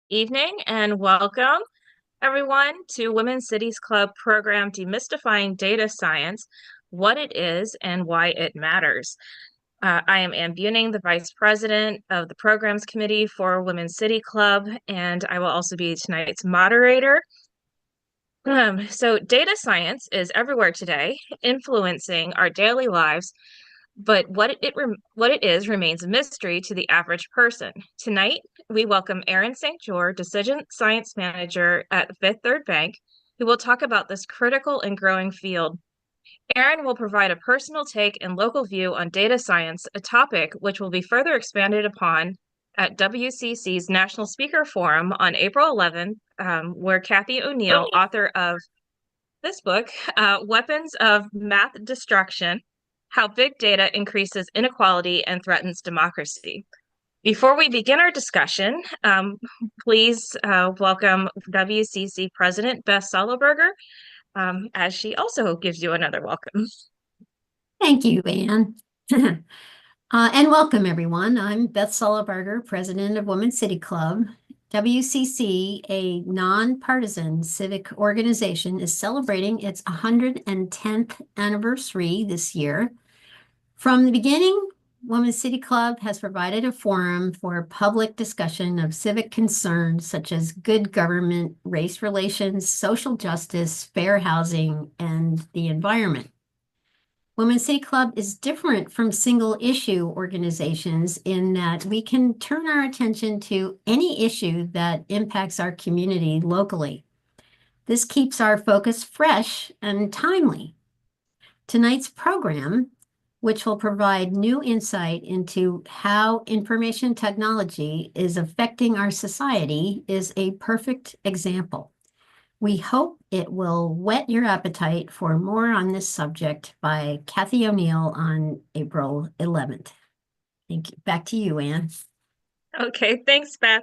Evening and welcome everyone to Women's Cities Club program Demystifying Data Science, What It Is and Why It Matters. I am Ann Buning, the Vice President of the Programs Committee for Women's City Club, and I will also be tonight's moderator. So data science is everywhere today, influencing our daily lives, but what it is remains a mystery to the average person. Tonight, we welcome Erin St. Jeor, Decision Science Manager at Fifth Third Bank, who will talk about this critical and growing field. Erin will provide a personal take and local view on data science, a topic which will be further expanded upon at WCC's National Speaker Forum on April 11th, where Kathy O'Neill, author of this book, Weapons of Math Destruction, How Big Data Increases Inequality and Threatens Democracy. Before we begin our discussion, please welcome WCC President Beth Soloberger, as she also gives you another welcome. Thank you, Anne. And welcome, everyone. I'm Beth Soloberger, President of Women's City Club. WCC, a nonpartisan civic organization, is celebrating its 110th anniversary this year. From the beginning, Women's City Club has provided a forum for public discussion of civic concerns such as good government, race relations, social justice, fair housing, and the environment. Women's City Club is different from single-issue organizations in that we can turn our attention to any issue that impacts our community locally. This keeps our focus fresh and timely. Tonight's program, which will provide new insight into how information technology is affecting our society, is a perfect example. We hope it will whet your appetite for more on this subject by Kathy O'Neill on April 11th. Thank you. Back to you, Anne. Okay, thanks, Beth.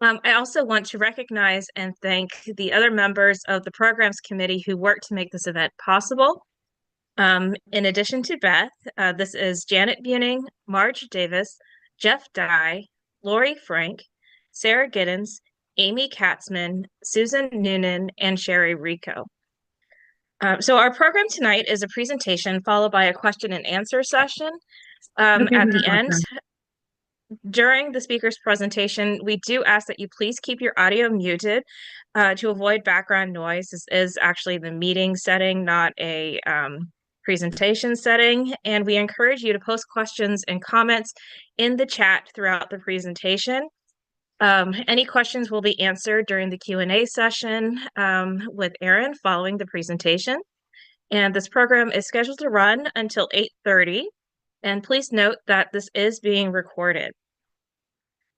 I also want to recognize and thank the other members of the Programs Committee who worked to make this event possible. In addition to Beth, this is Janet Buning, Marge Davis, Jeff Dye, Lori Frank, Sarah Giddens, Amy Katzman, Susan Noonan, and Sherry Rico. So our program tonight is a presentation followed by a question and answer session. At the end, during the speaker's presentation, we do ask that you please keep your audio muted to avoid background noise. This is actually the meeting setting, not a presentation setting, and we encourage you to post questions and comments in the chat throughout the presentation. Any questions will be answered during the Q&A session with Erin following the presentation. And this program is scheduled to run until 8:30. And please note that this is being recorded.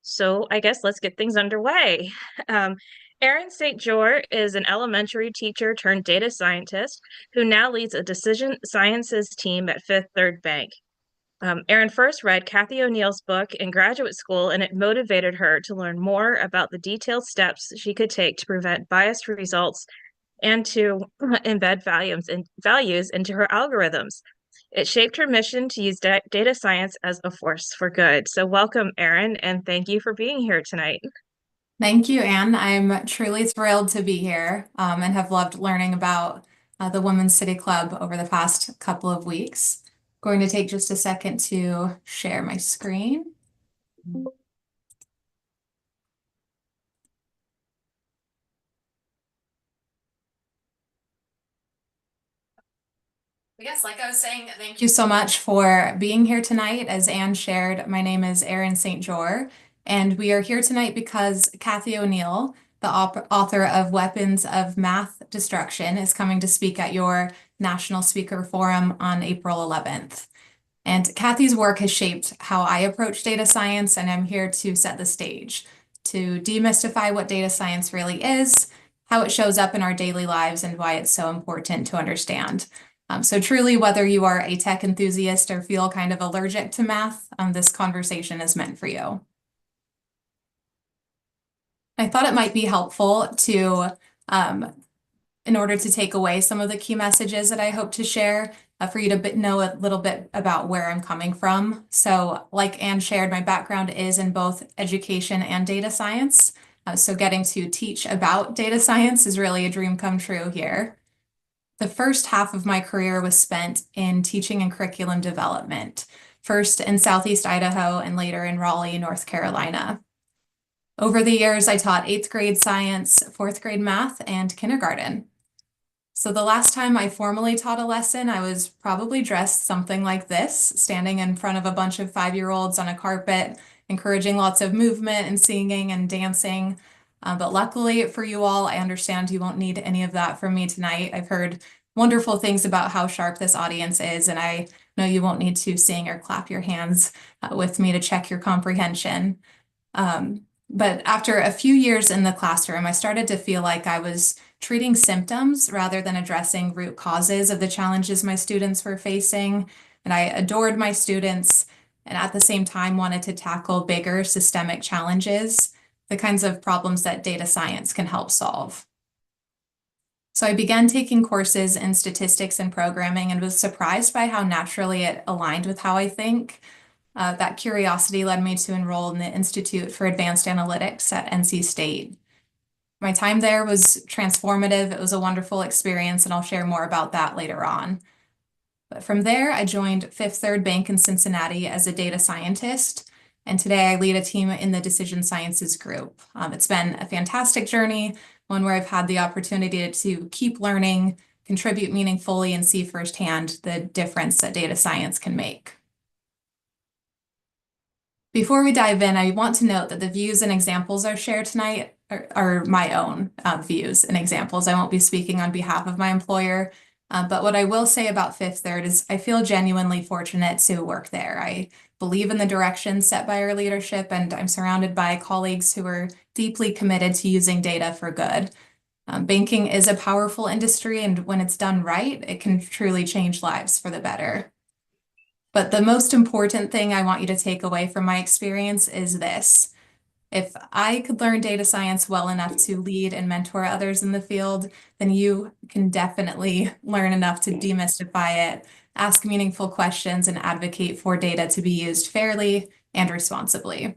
So I guess let's get things underway. Erin St. Jeor is an elementary teacher turned data scientist who now leads a decision sciences team at Fifth Third Bank. Erin first read Kathy O'Neill's book in graduate school, and it motivated her to learn more about the detailed steps she could take to prevent biased results and to embed values into her algorithms. It shaped her mission to use data science as a force for good. So welcome, Erin, and thank you for being here tonight. Thank you, Anne. I'm truly thrilled to be here and have loved learning about the Women's City Club over the past couple of weeks. Going to take just a second to share my screen. Yes, like I was saying, thank you so much for being here tonight. As Anne shared, my name is Erin St. Jeor, and we are here tonight because Kathy O'Neill, the author of Weapons of Math Destruction, is coming to speak at your National Speaker Forum on April 11th. And Kathy's work has shaped how I approach data science, and I'm here to set the stage, to demystify what data science really is, how it shows up in our daily lives, and why it's so important to understand. So truly, whether you are a tech enthusiast or feel kind of allergic to math, this conversation is meant for you. I thought it might be helpful to, in order to take away some of the key messages that I hope to share, for you to know a little bit about where I'm coming from. So like Anne shared, my background is in both education and data science. So getting to teach about data science is really a dream come true here. The first half of my career was spent in teaching and curriculum development, first in Southeast Idaho and later in Raleigh, North Carolina. Over the years, I taught 8th grade science, 4th grade math, and kindergarten. So the last time I formally taught a lesson, I was probably dressed something like this, standing in front of a bunch of 5-year-olds on a carpet, encouraging lots of movement and singing and dancing. But luckily for you all, I understand you won't need any of that from me tonight. I've heard wonderful things about how sharp this audience is, and I know you won't need to sing or clap your hands with me to check your comprehension. But after a few years in the classroom, I started to feel like I was treating symptoms rather than addressing root causes of the challenges my students were facing. And I adored my students and at the same time wanted to tackle bigger systemic challenges, the kinds of problems that data science can help solve. So I began taking courses in statistics and programming and was surprised by how naturally it aligned with how I think. That curiosity led me to enroll in the Institute for Advanced Analytics at NC State. My time there was transformative. It was a wonderful experience, and I'll share more about that later on. But from there, I joined Fifth Third Bank in Cincinnati as a data scientist, and today I lead a team in the Decision Sciences group. It's been a fantastic journey, one where I've had the opportunity to keep learning, contribute meaningfully, and see firsthand the difference that data science can make. Before we dive in, I want to note that the views and examples I share tonight are my own views and examples. I won't be speaking on behalf of my employer, but what I will say about Fifth Third is I feel genuinely fortunate to work there. I believe in the direction set by our leadership, and I'm surrounded by colleagues who are deeply committed to using data for good. Banking is a powerful industry, and when it's done right, it can truly change lives for the better. But the most important thing I want you to take away from my experience is this. If I could learn data science well enough to lead and mentor others in the field, then you can definitely learn enough to demystify it, ask meaningful questions, and advocate for data to be used fairly and responsibly.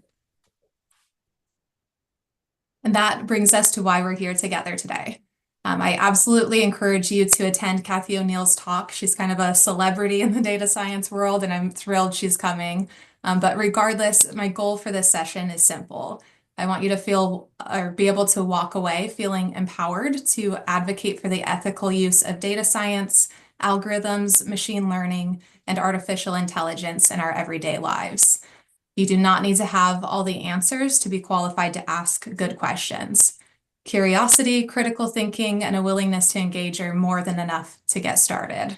And that brings us to why we're here together today. I absolutely encourage you to attend Kathy O'Neill's talk. She's kind of a celebrity in the data science world, and I'm thrilled she's coming. But regardless, my goal for this session is simple. I want you to feel or be able to walk away feeling empowered to advocate for the ethical use of data science, algorithms, machine learning, and artificial intelligence in our everyday lives. You do not need to have all the answers to be qualified to ask good questions. Curiosity, critical thinking, and a willingness to engage are more than enough to get started.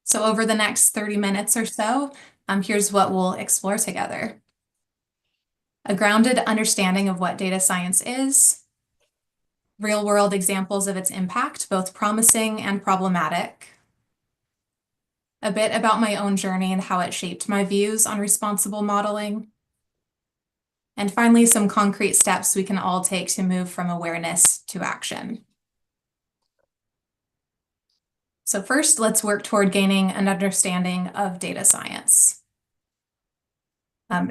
So over the next 30 minutes or so, here's what we'll explore together. A grounded understanding of what data science is, real-world examples of its impact, both promising and problematic, a bit about my own journey and how it shaped my views on responsible modeling, and finally, some concrete steps we can all take to move from awareness to action. So first, let's work toward gaining an understanding of data science.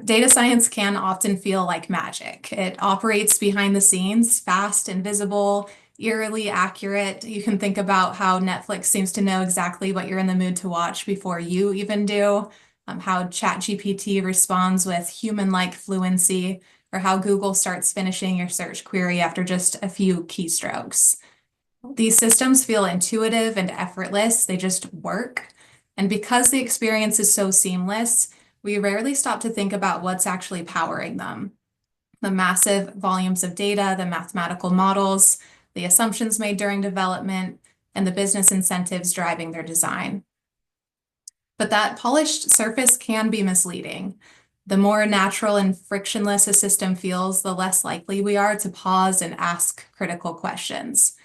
Data science can often feel like magic. It operates behind the scenes, fast and visible, eerily accurate. You can think about how Netflix seems to know exactly what you're in the mood to watch before you even do, how ChatGPT responds with human-like fluency, or how Google starts finishing your search query after just a few keystrokes. These systems feel intuitive and effortless. They just work. And because the experience is so seamless, we rarely stop to think about what's actually powering them. The massive volumes of data, the mathematical models, the assumptions made during development, and the business incentives driving their design. But that polished surface can be misleading. The more natural and frictionless a system feels, the less likely we are to pause and ask critical questions.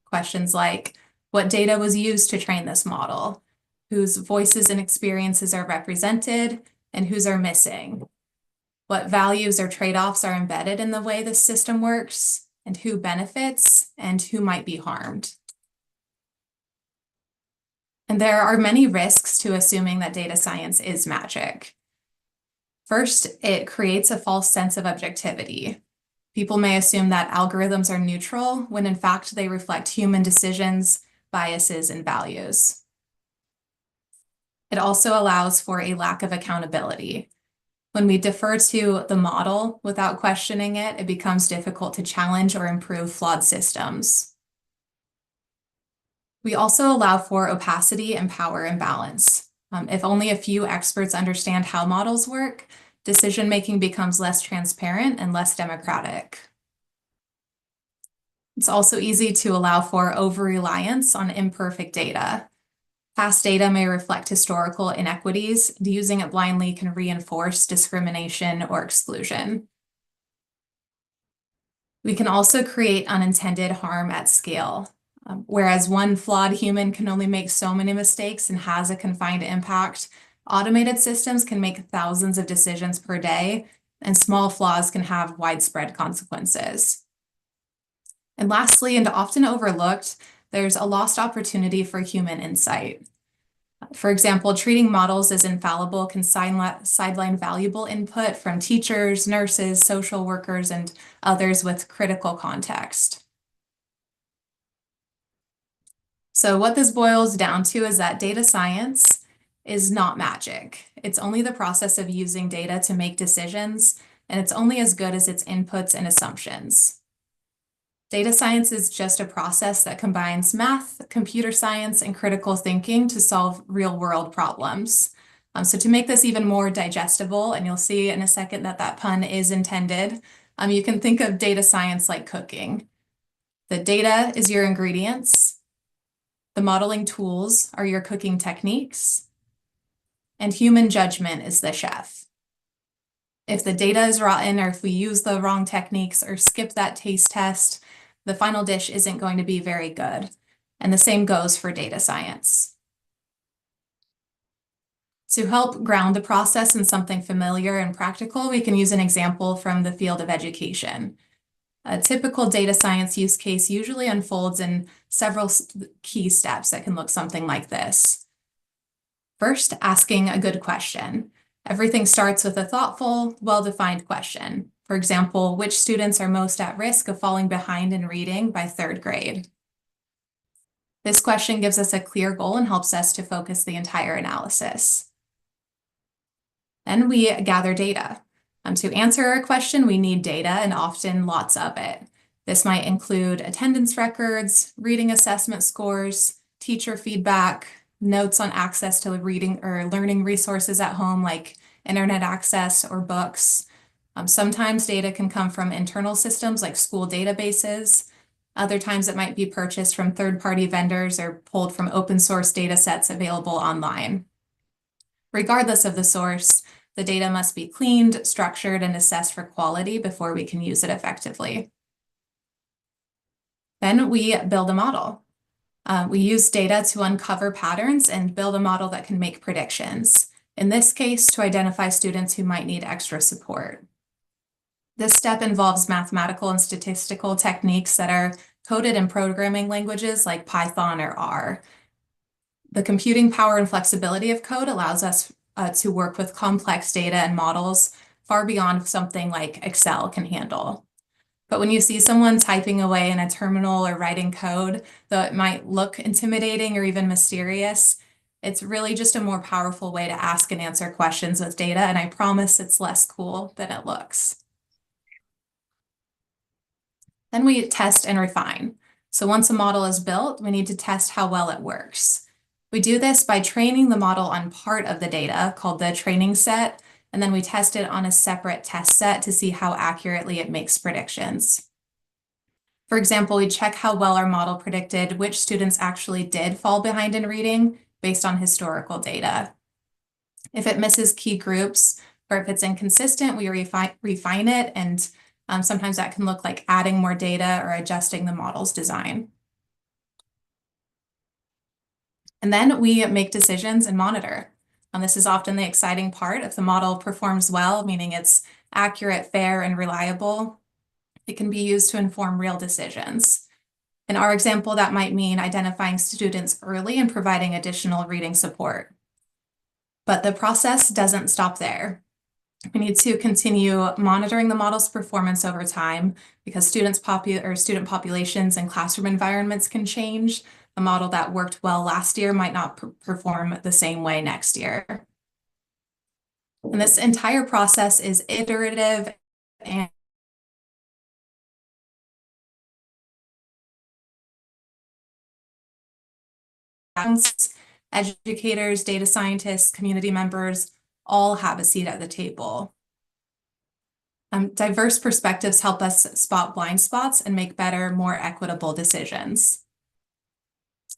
Questions like, what data was used to train this model? Whose voices and experiences are represented, and whose are missing? What values or trade-offs are embedded in the way this system works, and who benefits, and who might be harmed? And there are many risks to assuming that data science is magic. First, it creates a false sense of objectivity. People may assume that algorithms are neutral when in fact they reflect human decisions, biases, and values. It also allows for a lack of accountability. When we defer to the model without questioning it, it becomes difficult to challenge or improve flawed systems. We also allow for opacity and power imbalance. If only a few experts understand how models work, decision-making becomes less transparent and less democratic. It's also easy to allow for over-reliance on imperfect data. Past data may reflect historical inequities, and using it blindly can reinforce discrimination or exclusion. We can also create unintended harm at scale. Whereas one flawed human can only make so many mistakes and has a confined impact, automated systems can make thousands of decisions per day, and small flaws can have widespread consequences. And lastly, and often overlooked, there's a lost opportunity for human insight. For example, treating models as infallible can sideline valuable input from teachers, nurses, social workers, and others with critical context. So what this boils down to is that data science is not magic. It's only the process of using data to make decisions, and it's only as good as its inputs and assumptions. Data science is just a process that combines math, computer science, and critical thinking to solve real-world problems. So to make this even more digestible, and you'll see in a second that that pun is intended, you can think of data science like cooking. The data is your ingredients, the modeling tools are your cooking techniques, and human judgment is the chef. If the data is rotten, or if we use the wrong techniques or skip that taste test, the final dish isn't going to be very good. And the same goes for data science. To help ground the process in something familiar and practical, we can use an example from the field of education. A typical data science use case usually unfolds in several key steps that can look something like this. First, asking a good question. Everything starts with a thoughtful, well-defined question. For example, which students are most at risk of falling behind in reading by 3rd grade? This question gives us a clear goal and helps us to focus the entire analysis. Then we gather data. To answer a question, we need data, and often lots of it. This might include attendance records, reading assessment scores, teacher feedback, notes on access to reading or learning resources at home like internet access or books. Sometimes data can come from internal systems like school databases. Other times it might be purchased from third-party vendors or pulled from open source data sets available online. Regardless of the source, the data must be cleaned, structured, and assessed for quality before we can use it effectively. Then we build a model. We use data to uncover patterns and build a model that can make predictions. In this case, to identify students who might need extra support. This step involves mathematical and statistical techniques that are coded in programming languages like Python or R. The computing power and flexibility of code allows us to work with complex data and models far beyond something like Excel can handle. But when you see someone typing away in a terminal or writing code, though it might look intimidating or even mysterious, it's really just a more powerful way to ask and answer questions with data, and I promise it's less cool than it looks. Then we test and refine. So once a model is built, we need to test how well it works. We do this by training the model on part of the data called the training set, and then we test it on a separate test set to see how accurately it makes predictions. For example, we check how well our model predicted which students actually did fall behind in reading based on historical data. If it misses key groups or if it's inconsistent, we refine it, and sometimes that can look like adding more data or adjusting the model's design. And then we make decisions and monitor. This is often the exciting part. If the model performs well, meaning it's accurate, fair, and reliable, it can be used to inform real decisions. In our example, that might mean identifying students early and providing additional reading support. But the process doesn't stop there. We need to continue monitoring the model's performance over time because student populations and classroom environments can change. A model that worked well last year might not perform the same way next year. And this entire process is iterative and educators, data scientists, community members all have a seat at the table. Diverse perspectives help us spot blind spots and make better, more equitable decisions.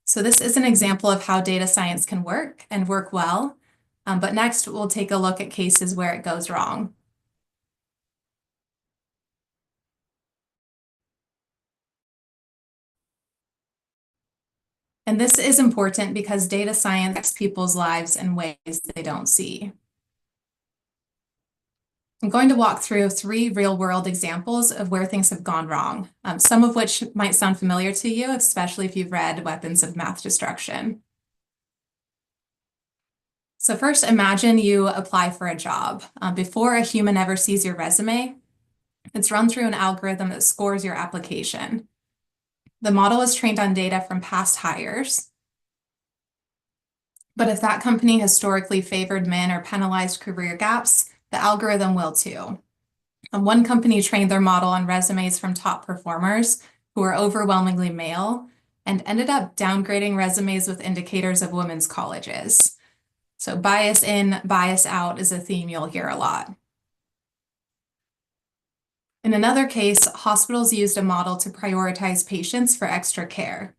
So this is an example of how data science can work and work well. But next, we'll take a look at cases where it goes wrong. And this is important because data science affects people's lives in ways they don't see. I'm going to walk through 3 real-world examples of where things have gone wrong, some of which might sound familiar to you, especially if you've read Weapons of Math Destruction. So first, imagine you apply for a job. Before a human ever sees your resume, it's run through an algorithm that scores your application. The model is trained on data from past hires. But if that company historically favored men or penalized career gaps, the algorithm will too. One company trained their model on resumes from top performers who were overwhelmingly male and ended up downgrading resumes with indicators of women's colleges. So bias in, bias out is a theme you'll hear a lot. In another case, hospitals used a model to prioritize patients for extra care.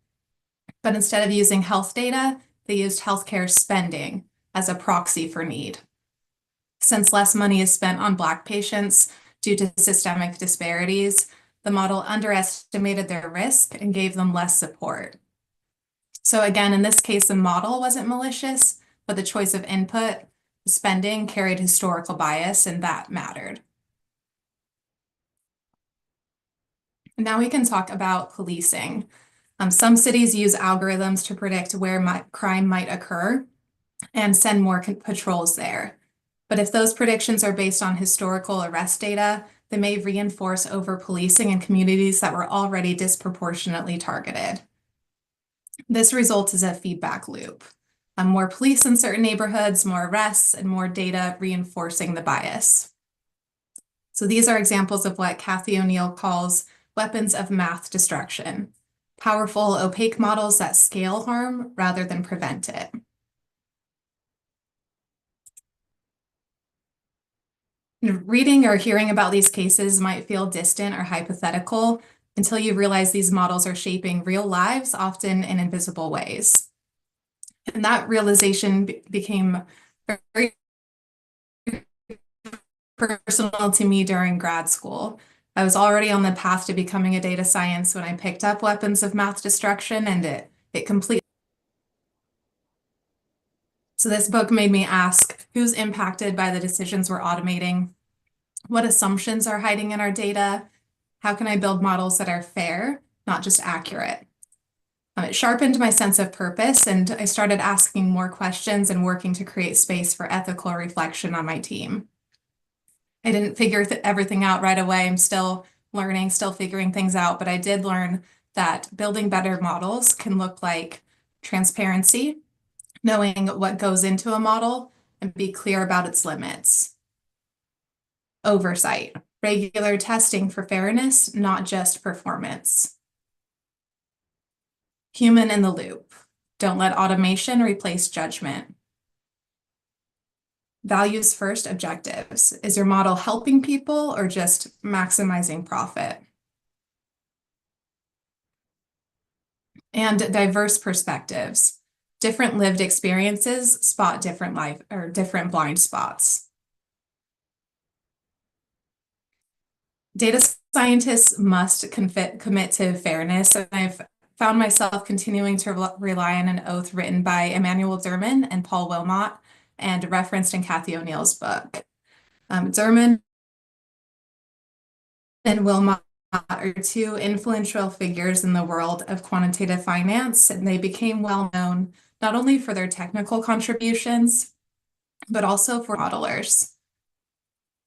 But instead of using health data, they used healthcare spending as a proxy for need. Since less money is spent on Black patients due to systemic disparities, the model underestimated their risk and gave them less support. So again, in this case, the model wasn't malicious, but the choice of input, spending, carried historical bias, and that mattered. Now we can talk about policing. Some cities use algorithms to predict where crime might occur and send more patrols there. But if those predictions are based on historical arrest data, they may reinforce over-policing in communities that were already disproportionately targeted. This results in a feedback loop. More police in certain neighborhoods, more arrests, and more data reinforcing the bias. So these are examples of what Kathy O'Neill calls weapons of math destruction. Powerful, opaque models that scale harm rather than prevent it. Reading or hearing about these cases might feel distant or hypothetical until you realize these models are shaping real lives, often in invisible ways. And that realization became very personal to me during grad school. I was already on the path to becoming a data science when I picked up Weapons of Math Destruction, and it completely. So this book made me ask, who's impacted by the decisions we're automating? What assumptions are hiding in our data? How can I build models that are fair, not just accurate? It sharpened my sense of purpose, and I started asking more questions and working to create space for ethical reflection on my team. I didn't figure everything out right away. I'm still learning, still figuring things out, but I did learn that building better models can look like transparency, knowing what goes into a model and be clear about its limits. Oversight, regular testing for fairness, not just performance. Human in the loop. Don't let automation replace judgment. Values first objectives. Is your model helping people or just maximizing profit? And diverse perspectives. Different lived experiences spot different different blind spots. Data scientists must commit to fairness, and I've found myself continuing to rely on an oath written by Emmanuel Derman and Paul Wilmot and referenced in Kathy O'Neill's book. Derman and Wilmot are 2 influential figures in the world of quantitative finance, and they became well known not only for their technical contributions, but also for modelers.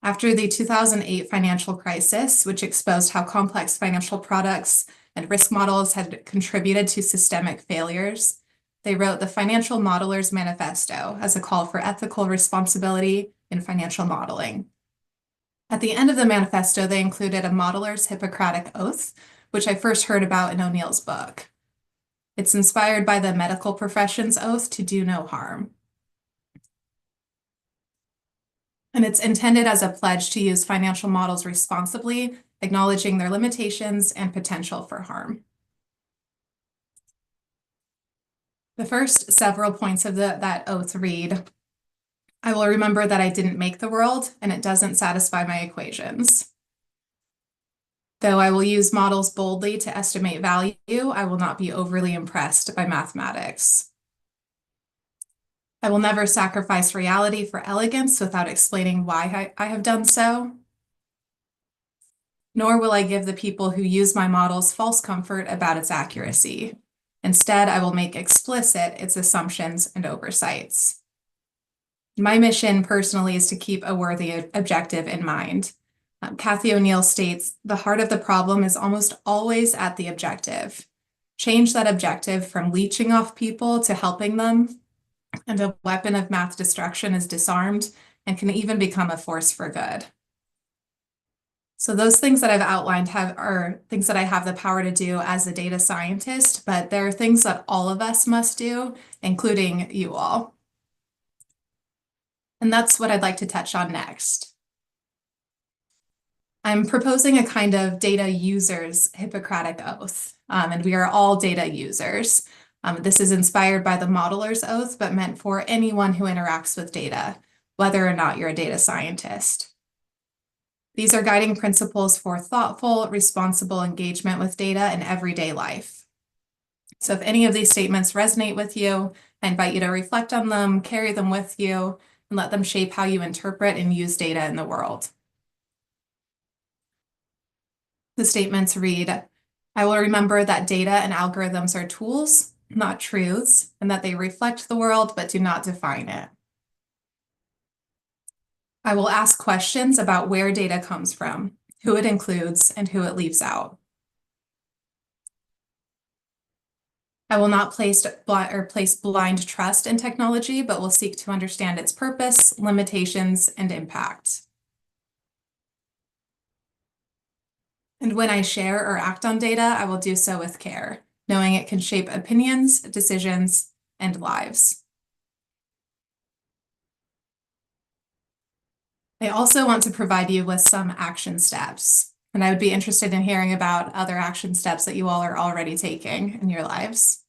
After the 2008 financial crisis, which exposed how complex financial products and risk models had contributed to systemic failures, they wrote the Financial Modeler's Manifesto as a call for ethical responsibility in financial modeling. At the end of the manifesto, they included a modeler's Hippocratic Oath, which I first heard about in O'Neill's book. It's inspired by the medical profession's oath to do no harm. And it's intended as a pledge to use financial models responsibly, acknowledging their limitations and potential for harm. The first several points of that oath read, I will remember that I didn't make the world and it doesn't satisfy my equations. Though I will use models boldly to estimate value, I will not be overly impressed by mathematics. I will never sacrifice reality for elegance without explaining why I have done so. Nor will I give the people who use my models false comfort about its accuracy. Instead, I will make explicit its assumptions and oversights. My mission personally is to keep a worthy objective in mind. Kathy O'Neill states, the heart of the problem is almost always at the objective. Change that objective from leeching off people to helping them, and a weapon of math destruction is disarmed and can even become a force for good. So those things that I've outlined are things that I have the power to do as a data scientist, but there are things that all of us must do, including you all. And that's what I'd like to touch on next. I'm proposing a kind of data user's Hippocratic Oath, and we are all data users. This is inspired by the modeler's oath, but meant for anyone who interacts with data, whether or not you're a data scientist. These are guiding principles for thoughtful, responsible engagement with data in everyday life. So if any of these statements resonate with you, I invite you to reflect on them, carry them with you, and let them shape how you interpret and use data in the world. The statements read, I will remember that data and algorithms are tools, not truths, and that they reflect the world but do not define it. I will ask questions about where data comes from, who it includes, and who it leaves out. I will not place blind trust in technology, but will seek to understand its purpose, limitations, and impact. And when I share or act on data, I will do so with care, knowing it can shape opinions, decisions, and lives. I also want to provide you with some action steps, and I would be interested in hearing about other action steps that you all are already taking in your lives.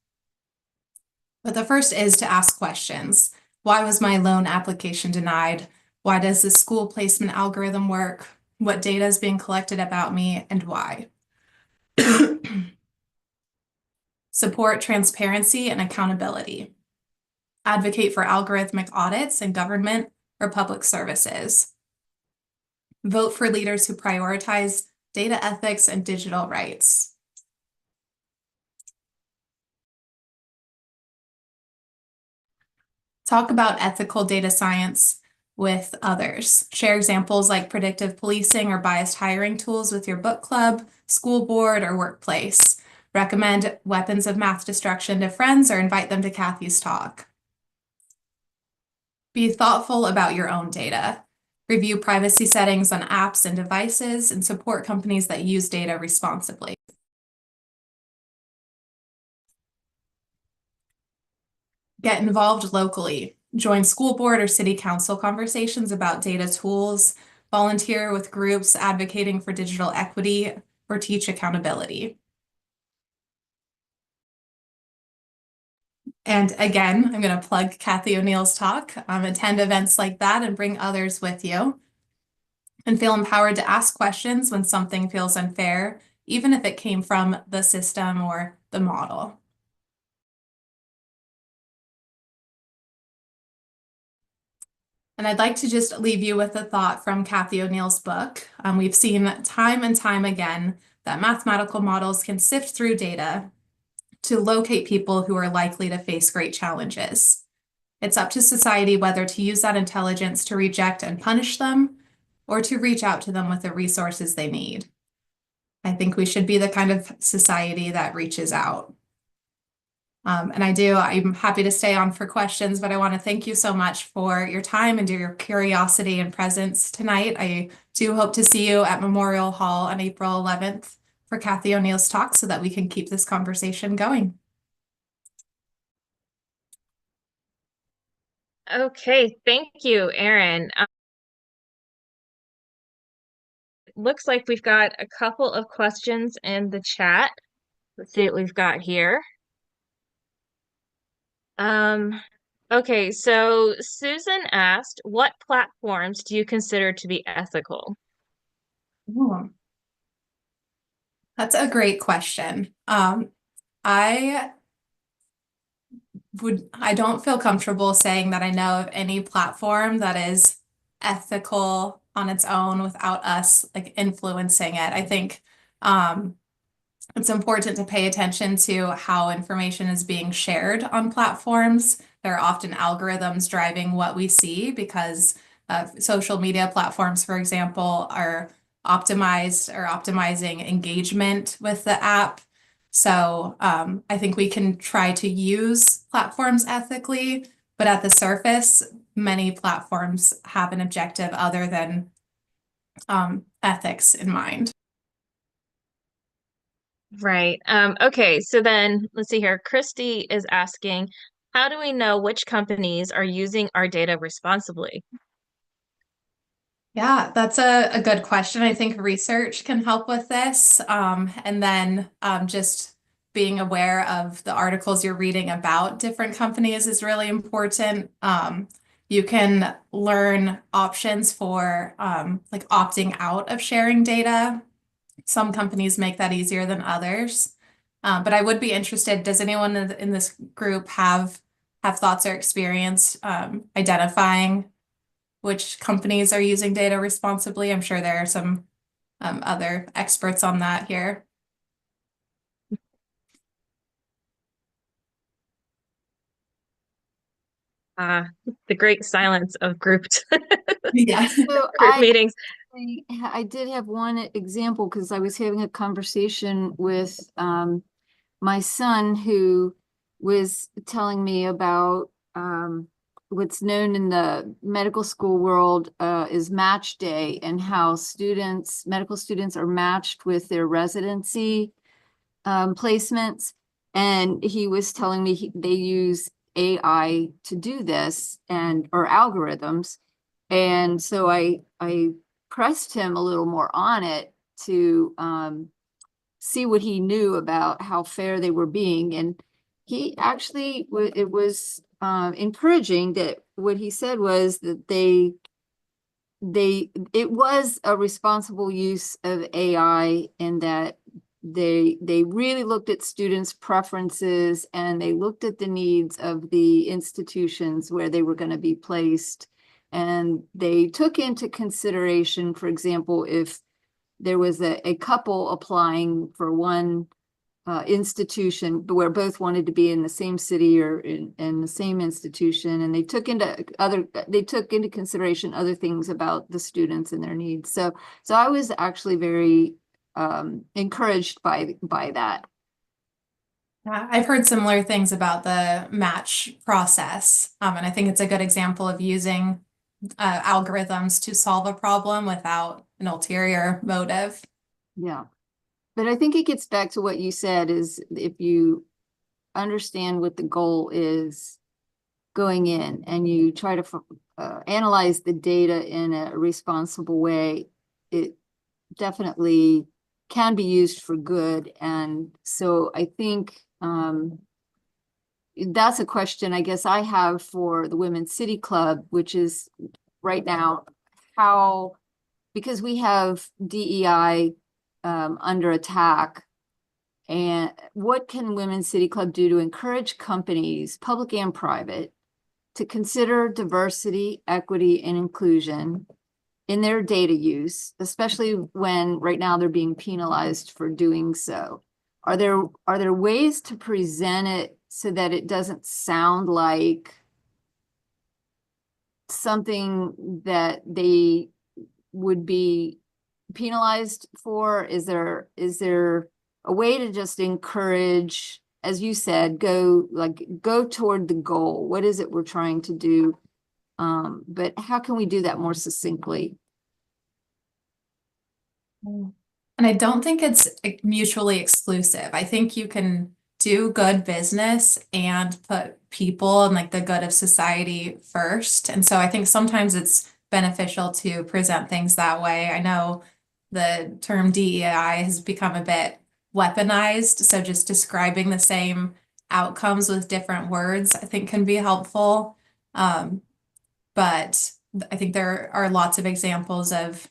But the first is to ask questions. Why was my loan application denied? Why does the school placement algorithm work? What data is being collected about me and why? Support transparency and accountability. Advocate for algorithmic audits in government or public services. Vote for leaders who prioritize data ethics and digital rights. Talk about ethical data science with others. Share examples like predictive policing or biased hiring tools with your book club, school board, or workplace. Recommend weapons of math destruction to friends or invite them to Kathy's talk. Be thoughtful about your own data. Review privacy settings on apps and devices and support companies that use data responsibly. Get involved locally. Join school board or city council conversations about data tools, volunteer with groups advocating for digital equity, or teach accountability. And again, I'm going to plug Kathy O'Neill's talk. Attend events like that and bring others with you. And feel empowered to ask questions when something feels unfair, even if it came from the system or the model. And I'd like to just leave you with a thought from Kathy O'Neill's book. We've seen time and time again that mathematical models can sift through data to locate people who are likely to face great challenges. It's up to society whether to use that intelligence to reject and punish them, or to reach out to them with the resources they need. I think we should be the kind of society that reaches out. I'm happy to stay on for questions, but I want to thank you so much for your time and your curiosity and presence tonight. I do hope to see you at Memorial Hall on April 11th for Kathy O'Neill's talk so that we can keep this conversation going. Okay, thank you, Erin. Looks like we've got a couple of questions in the chat. Let's see what we've got here. Okay, so Susan asked, what platforms do you consider to be ethical? Ooh, that's a great question. I don't feel comfortable saying that I know of any platform that is ethical on its own without us like influencing it. I think it's important to pay attention to how information is being shared on platforms. There are often algorithms driving what we see because social media platforms, for example, are optimizing engagement with the app. So I think we can try to use platforms ethically, but at the surface, many platforms have an objective other than ethics in mind. Right. Okay, so then let's see here. Christy is asking, how do we know which companies are using our data responsibly? Yeah, that's a good question. I think research can help with this. And then just being aware of the articles you're reading about different companies is really important. You can learn options for like opting out of sharing data. Some companies make that easier than others. But I would be interested, does anyone in this group have thoughts or experience identifying which companies are using data responsibly? I'm sure there are some other experts on that here. The great silence of grouped Yeah. So group meetings. I did have one example because I was having a conversation with my son who was telling me about what's known in the medical school world is match day, and how medical students are matched with their residency placements. And he was telling me they use AI to do this, or algorithms. And so I pressed him a little more on it to see what he knew about how fair they were being. And he actually, it was encouraging that what he said was that it was a responsible use of AI, in that they really looked at students' preferences, and they looked at the needs of the institutions where they were going to be placed. And they took into consideration, for example, if there was a couple applying for one institution where both wanted to be in the same city or in the same institution, and they took into consideration other things about the students and their needs. So I was actually very encouraged by that. Yeah, I've heard similar things about the match process. And I think it's a good example of using algorithms to solve a problem without an ulterior motive. Yeah. But I think it gets back to what you said, is if you understand what the goal is going in, and you try to analyze the data in a responsible way, it definitely can be used for good. And so I think that's a question I guess I have for the Women's City Club, which is right now because we have DEI under attack. And what can Women's City Club do to encourage companies, public and private, to consider diversity, equity, and inclusion in their data use, especially when right now they're being penalized for doing so? Are there ways to present it so that it doesn't sound like something that they would be penalized for? Is there a way to just encourage, as you said, go toward the goal? What is it we're trying to do? But how can we do that more succinctly? And I don't think it's mutually exclusive. I think you can do good business and put people and like the good of society first. And so I think sometimes it's beneficial to present things that way. I know the term DEI has become a bit weaponized. So just describing the same outcomes with different words, I think can be helpful. But I think there are lots of examples of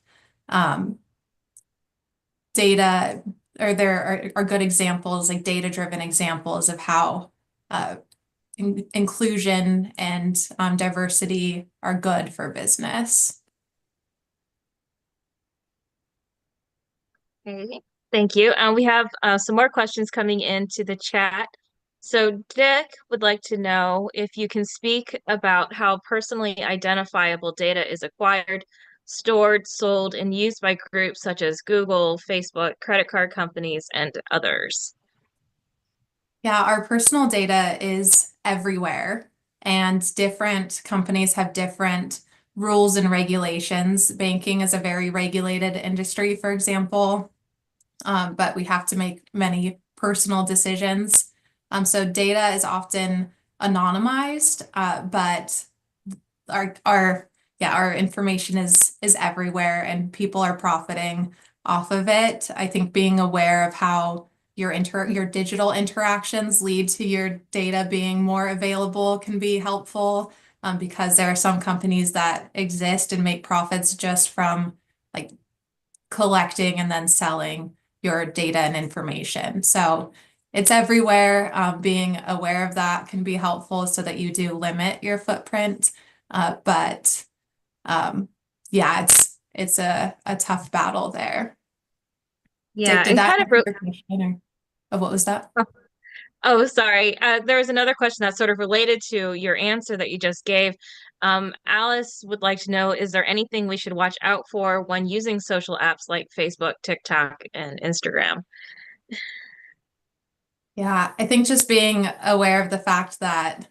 data, or there are good examples, like data-driven examples of how inclusion and diversity are good for business. Okay, thank you. We have some more questions coming into the chat. So Dick would like to know if you can speak about how personally identifiable data is acquired, stored, sold, and used by groups such as Google, Facebook, credit card companies, and others. Yeah, our personal data is everywhere, and different companies have different rules and regulations. Banking is a very regulated industry, for example, but we have to make many personal decisions. So data is often anonymized, but our information is everywhere, and people are profiting off of it. I think being aware of how your digital interactions lead to your data being more available can be helpful, because there are some companies that exist and make profits just from like collecting and then selling your data and information. So it's everywhere. Being aware of that can be helpful so that you do limit your footprint. But yeah, it's a tough battle there. Yeah, Did and that kind of answer your question, or what was that? Oh, sorry. There was another question that's sort of related to your answer that you just gave. Alice would like to know, is there anything we should watch out for when using social apps like Facebook, TikTok, and Instagram? Yeah, I think just being aware of the fact that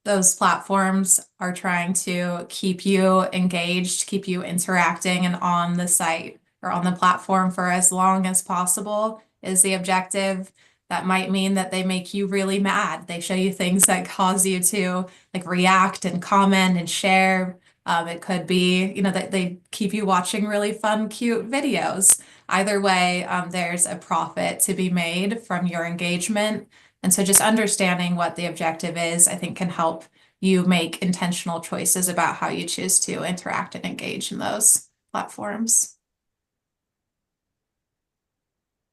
those platforms are trying to keep you engaged, keep you interacting and on the site or on the platform for as long as possible is the objective. That might mean that they make you really mad. They show you things that cause you to like react and comment and share. It could be, that they keep you watching really fun, cute videos. Either way, there's a profit to be made from your engagement. And so just understanding what the objective is, I think can help you make intentional choices about how you choose to interact and engage in those platforms.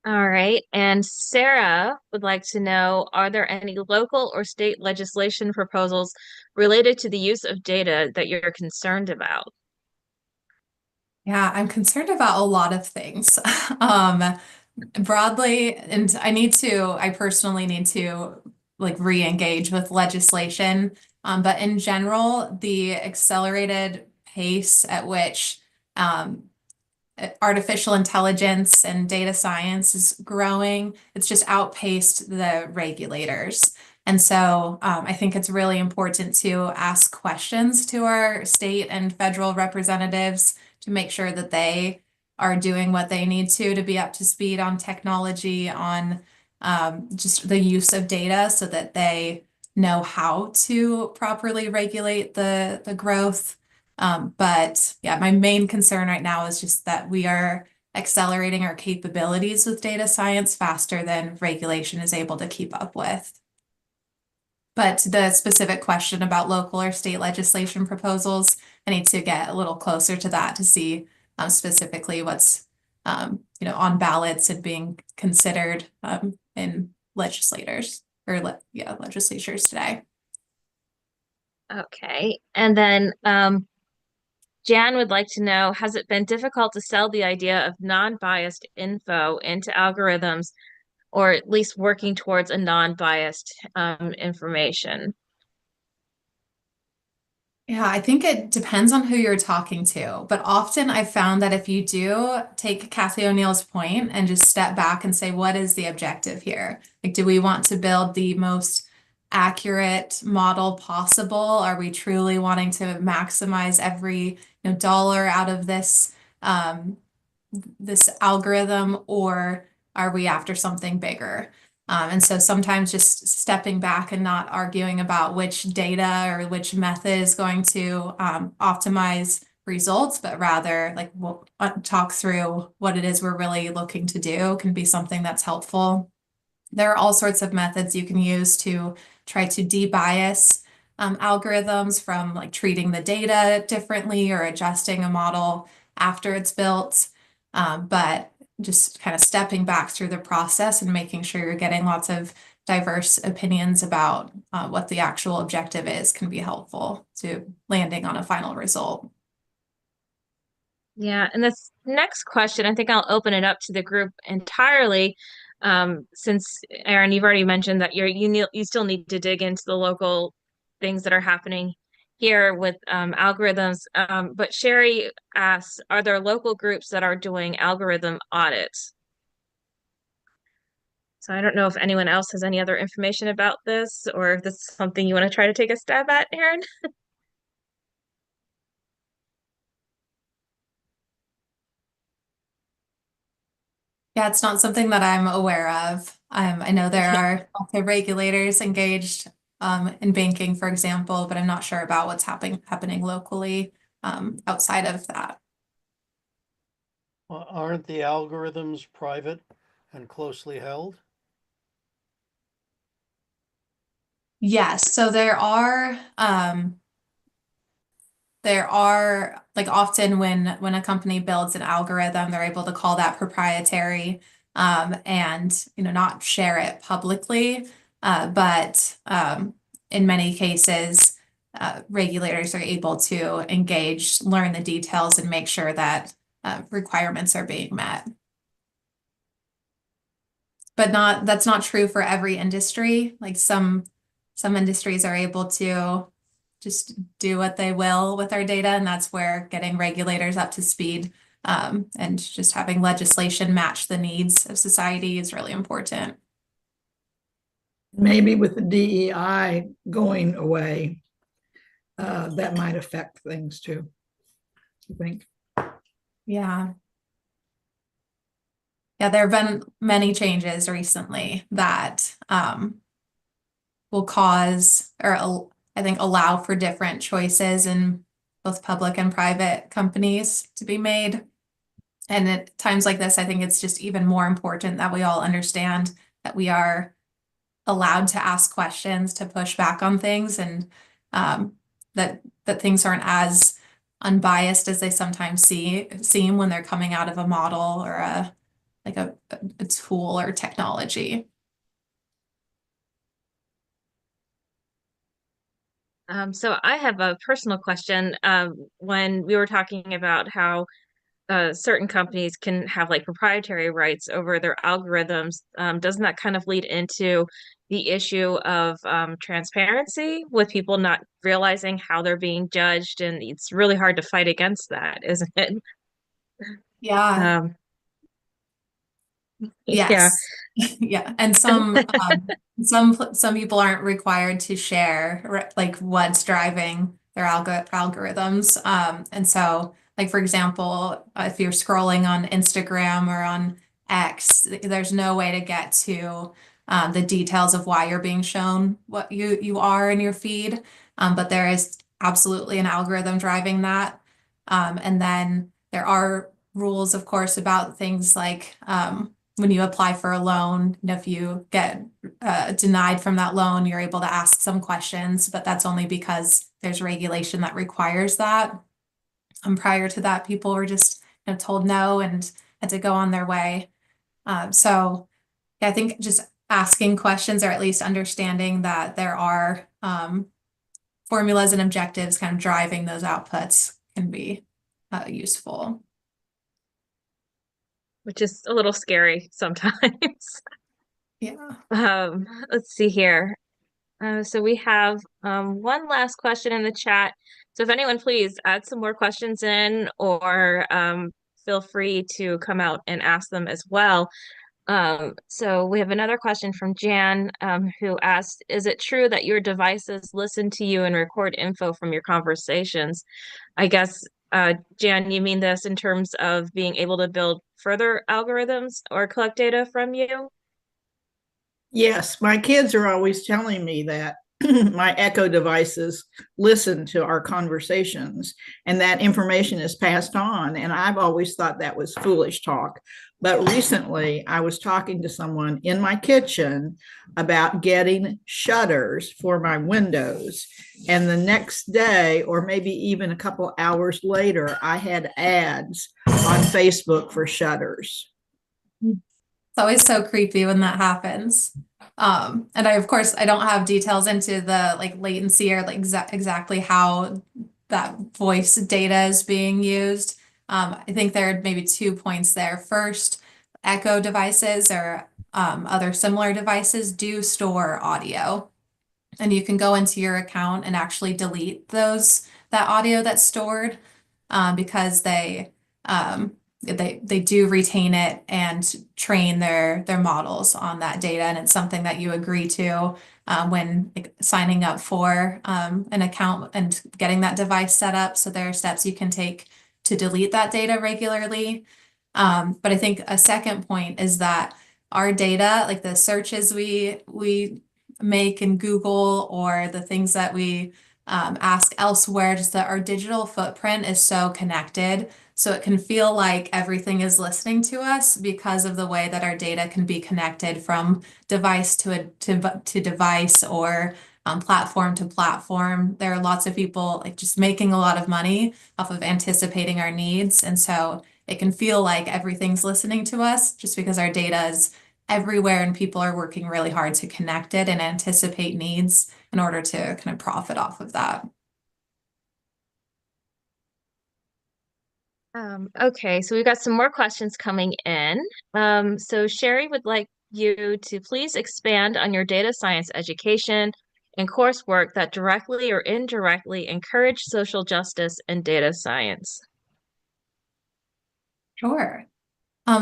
All right. And Sarah would like to know, are there any local or state legislation proposals related to the use of data that you're concerned about? Yeah, I'm concerned about a lot of things. Broadly, and I personally need to like re-engage with legislation. But in general, the accelerated pace at which artificial intelligence and data science is growing, it's just outpaced the regulators. And so I think it's really important to ask questions to our state and federal representatives to make sure that they are doing what they need to be up to speed on technology, on just the use of data so that they know how to properly regulate the growth. But yeah, my main concern right now is just that we are accelerating our capabilities with data science faster than regulation is able to keep up with. But the specific question about local or state legislation proposals, I need to get a little closer to that to see specifically what's on ballots and being considered in legislators legislatures today. Okay. And then Jan would like to know, has it been difficult to sell the idea of non-biased info into algorithms, or at least working towards a non-biased information? Yeah, I think it depends on who you're talking to, but often I've found that if you do take Kathy O'Neill's point and just step back and say, what is the objective here? Like, do we want to build the most accurate model possible? Are we truly wanting to maximize every, dollar out of um, this algorithm, or are we after something bigger? And so sometimes just stepping back and not arguing about which data or which method is going to optimize results, but rather like we'll talk through what it is we're really looking to do can be something that's helpful. There are all sorts of methods you can use to try to de-bias algorithms from like treating the data differently or adjusting a model after it's built. But just kind of stepping back through the process and making sure you're getting lots of diverse opinions about what the actual objective is can be helpful to landing on a final result. Yeah, and this next question, I think I'll open it up to the group entirely. Since Erin, you've already mentioned that you still need to dig into the local things that are happening here with algorithms. But Sherry asks, are there local groups that are doing algorithm audits? So I don't know if anyone else has any other information about this, or if this is something you want to try to take a stab at, Erin. Yeah, it's not something that I'm aware of. I know there are also regulators engaged in banking, for example, but I'm not sure about what's happening locally outside of that. Aren't the algorithms private and closely held? Yes, so there are like often when a company builds an algorithm, they're able to call that proprietary and not share it publicly. But in many cases, regulators are able to engage, learn the details, and make sure that requirements are being met. But that's not true for every industry. Like some industries are able to just do what they will with our data, and that's where getting regulators up to speed and just having legislation match the needs of society is really important. Maybe with the DEI going away, that might affect things too. I think. Yeah. Yeah, there have been many changes recently that will cause or I think allow for different choices in both public and private companies to be made. And at times like this, I think it's just even more important that we all understand that we are allowed to ask questions, to push back on things, and that things aren't as unbiased as they sometimes seem when they're coming out of a model or a tool or technology. So I have a personal question. When we were talking about how certain companies can have like proprietary rights over their algorithms, doesn't that kind of lead into the issue of transparency with people not realizing how they're being judged? And it's really hard to fight against that, isn't it? Yeah. Um, yeah. Yes. Yeah. And some people aren't required to share like what's driving their algorithms. And so like for example, if you're scrolling on Instagram or on X, there's no way to get to the details of why you're being shown what you are in your feed. But there is absolutely an algorithm driving that. And then there are rules, of course, about things like when you apply for a loan, if you get denied from that loan, you're able to ask some questions, but that's only because there's regulation that requires that. Prior to that, people were just told no and had to go on their way. So yeah, I think just asking questions or at least understanding that there are formulas and objectives kind of driving those outputs can be useful. Which is a little scary sometimes. Yeah. Let's see here. So we have one last question in the chat. So if anyone please add some more questions in, or feel free to come out and ask them as well. So we have another question from Jan, who asked, is it true that your devices listen to you and record info from your conversations? I guess, Jan, you mean this in terms of being able to build further algorithms or collect data from you? Yes, my kids are always telling me that my Echo devices listen to our conversations and that information is passed on. And I've always thought that was foolish talk. But recently, I was talking to someone in my kitchen about getting shutters for my windows. And the next day, or maybe even a couple hours later, I had ads on Facebook for shutters. It's always so creepy when that happens. And of course, I don't have details into the like latency or like exactly how that voice data is being used. I think there are maybe 2 points there. First, Echo devices or other similar devices do store audio, and you can go into your account and actually delete that audio that's stored, because they do retain it and train their models on that data, and it's something that you agree to when signing up for an account and getting that device set up. So there are steps you can take to delete that data regularly. But I think a second point is that our data, like the searches we make in Google or the things that we ask elsewhere, just that our digital footprint is so connected. So it can feel like everything is listening to us because of the way that our data can be connected from device to device, or platform to platform. There are lots of people like just making a lot of money off of anticipating our needs. And so it can feel like everything's listening to us just because our data is everywhere and people are working really hard to connect it and anticipate needs in order to kind of profit off of that. Okay, so we've got some more questions coming in. So Sherry would like you to please expand on your data science education and coursework that directly or indirectly encourage social justice and data science. Sure.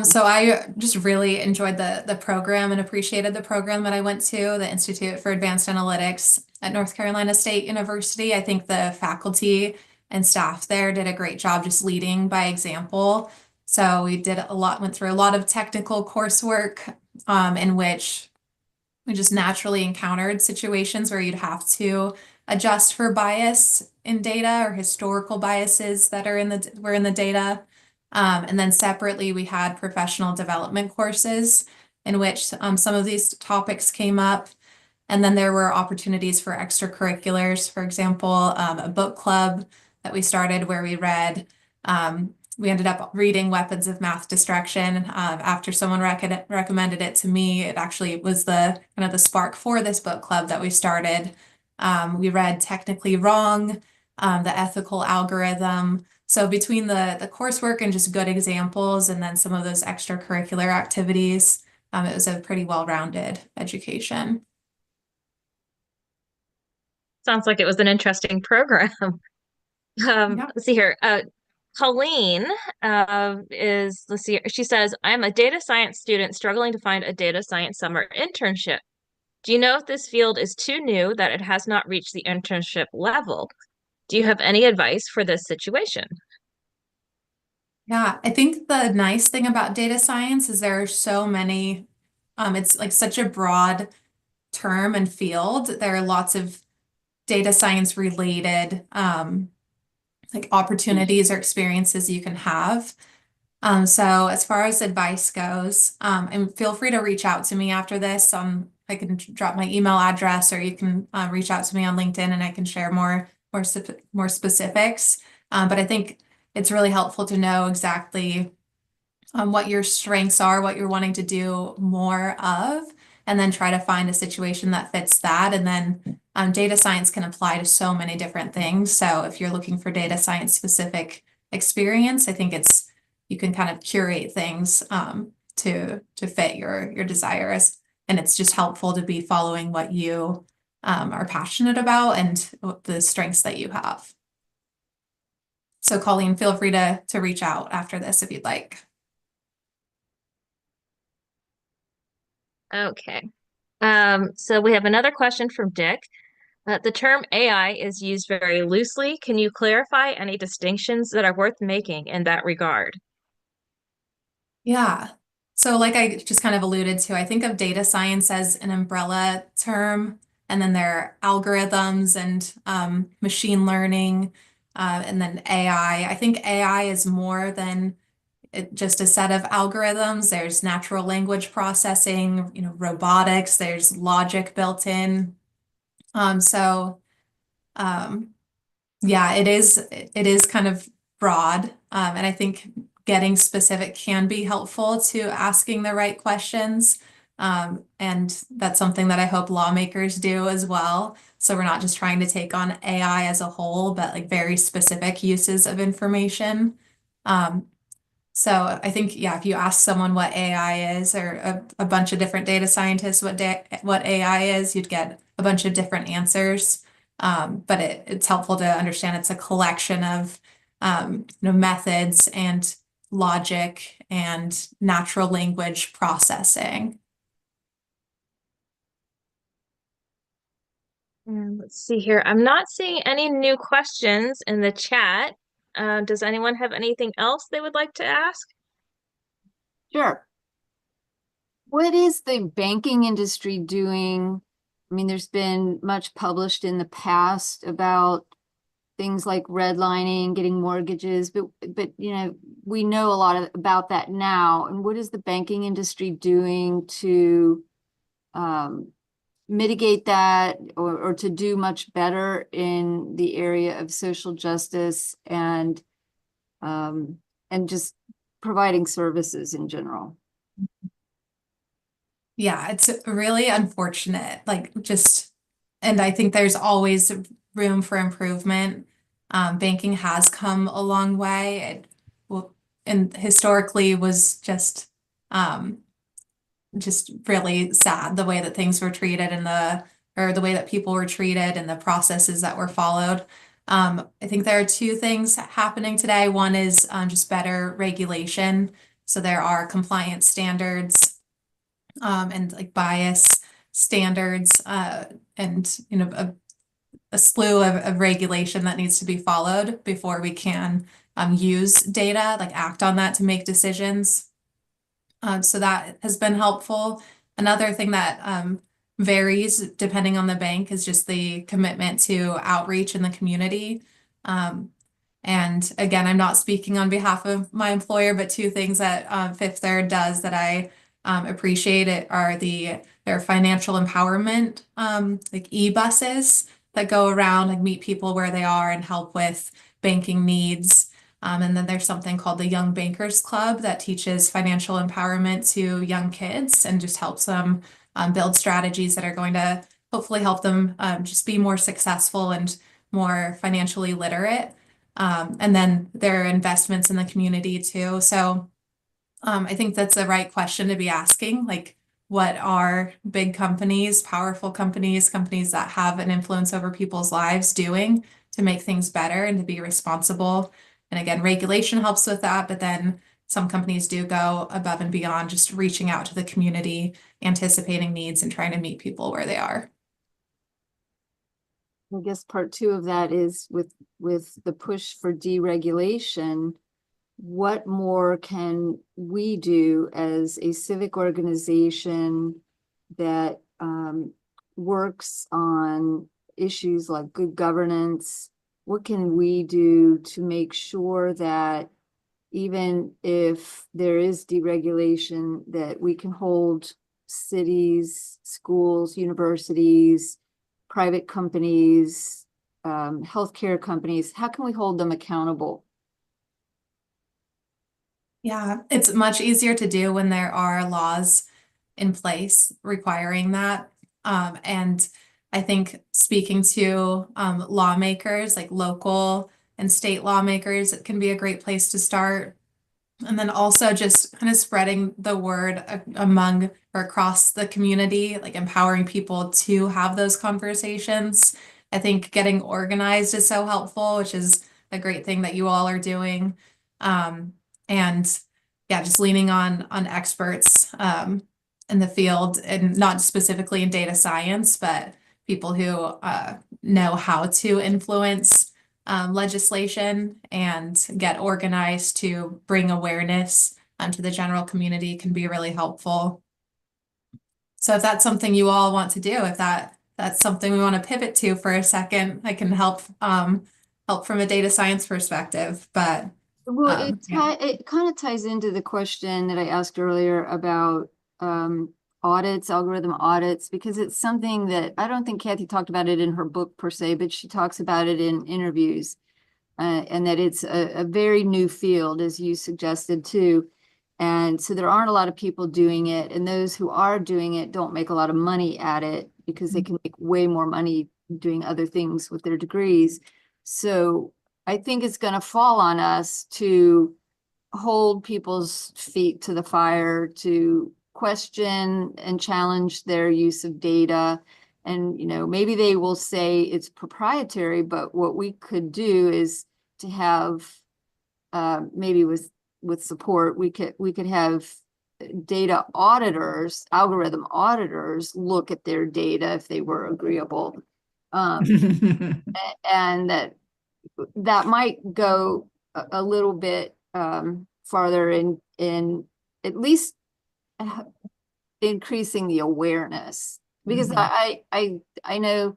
So I just really enjoyed the program and appreciated the program that I went to, the Institute for Advanced Analytics at North Carolina State University. I think the faculty and staff there did a great job just leading by example. So we went through a lot of technical coursework, in which we just naturally encountered situations where you'd have to adjust for bias in data or historical biases that were in the data. And then separately, we had professional development courses in which some of these topics came up. And then there were opportunities for extracurriculars, for example, a book club that we started where we ended up reading Weapons of Math Destruction after someone recommended it to me. It actually was the kind of the spark for this book club that we started. We read Technically Wrong, The Ethical Algorithm. So between the coursework and just good examples and then some of those extracurricular activities, it was a pretty well-rounded education. Sounds like it was an interesting program. Yeah. Let's see here. Colleen let's see, she says, I'm a data science student struggling to find a data science summer internship. Do you know if this field is too new that it has not reached the internship level? Do you have any advice for this situation? Yeah, I think the nice thing about data science is there are so many, it's like such a broad term and field. There are lots of data science related like opportunities or experiences you can have. So as far as advice goes, and feel free to reach out to me after this. I can drop my email address, or you can reach out to me on LinkedIn, and I can share more specifics. But I think it's really helpful to know exactly what your strengths are, what you're wanting to do more of, and then try to find a situation that fits that. And then data science can apply to so many different things. So if you're looking for data science specific experience, I think you can kind of curate things to fit your desires. And it's just helpful to be following what you are passionate about and the strengths that you have. So Colleen, feel free to reach out after this if you'd like. Okay. So we have another question from Dick. The term AI is used very loosely. Can you clarify any distinctions that are worth making in that regard? Yeah. So like I just kind of alluded to, I think of data science as an umbrella term, and then there are algorithms and machine learning, and then AI. I think AI is more than just a set of algorithms. There's natural language processing, robotics, there's logic built in. So yeah, it is kind of broad. And I think getting specific can be helpful to asking the right questions. And that's something that I hope lawmakers do as well. So we're not just trying to take on AI as a whole, but like very specific uses of information. So I think, yeah, if you ask someone what AI is, or a bunch of different data scientists what AI is, you'd get a bunch of different answers. But it's helpful to understand it's a collection of methods and logic and natural language processing. And let's see here. I'm not seeing any new questions in the chat. Does anyone have anything else they would like to ask? Sure. What is the banking industry doing? I mean, there's been much published in the past about things like redlining, getting mortgages, but we know a lot about that now. And what is the banking industry doing to mitigate that, or to do much better in the area of social justice and just providing services in general? Yeah, it's really unfortunate. And I think there's always room for improvement. Banking has come a long way. And historically was just really sad the way that things were treated or the way that people were treated and the processes that were followed. I think there are two things happening today. One is just better regulation. So there are compliance standards and like bias standards and a slew of regulation that needs to be followed before we can use data, like act on that to make decisions. So that has been helpful. Another thing that varies depending on the bank is just the commitment to outreach in the community. And again, I'm not speaking on behalf of my employer, but two things that Fifth Third does that I appreciate it are their financial empowerment, like e-buses that go around and meet people where they are and help with banking needs. And then there's something called the Young Bankers Club that teaches financial empowerment to young kids and just helps them build strategies that are going to hopefully help them just be more successful and more financially literate. And then there are investments in the community too. So I think that's the right question to be asking. Like, what are big companies, powerful companies, companies that have an influence over people's lives doing to make things better and to be responsible? And again, regulation helps with that, but then some companies do go above and beyond, just reaching out to the community, anticipating needs, and trying to meet people where they are. I guess part two of that is with the push for deregulation. What more can we do as a civic organization that works on issues like good governance? What can we do to make sure that even if there is deregulation, that we can hold cities, schools, universities, private companies, healthcare companies, how can we hold them accountable? Yeah, it's much easier to do when there are laws in place requiring that. And I think speaking to lawmakers, like local and state lawmakers, it can be a great place to start. And then also just kind of spreading the word among or across the community, like empowering people to have those conversations. I think getting organized is so helpful, which is a great thing that you all are doing. And yeah, just leaning on experts in the field, and not specifically in data science, but people who know how to influence legislation and get organized to bring awareness to the general community can be really helpful. So if that's something you all want to do, if that's something we want to pivot to for a second, I can help help from a data science perspective. But Well, yeah. it kind of ties into the question that I asked earlier about audits, algorithm audits, because it's something that I don't think Kathy talked about it in her book per se, but she talks about it in interviews, and that it's a very new field, as you suggested too. And so there aren't a lot of people doing it, and those who are doing it don't make a lot of money at it because they can make way more money doing other things with their degrees. So I think it's going to fall on us to hold people's feet to the fire, to question and challenge their use of data. And, maybe they will say it's proprietary, but what we could do is to have, maybe with support, we could have data auditors, algorithm auditors look at their data if they were agreeable. And that might go a little bit farther in at least increasing the awareness, because I know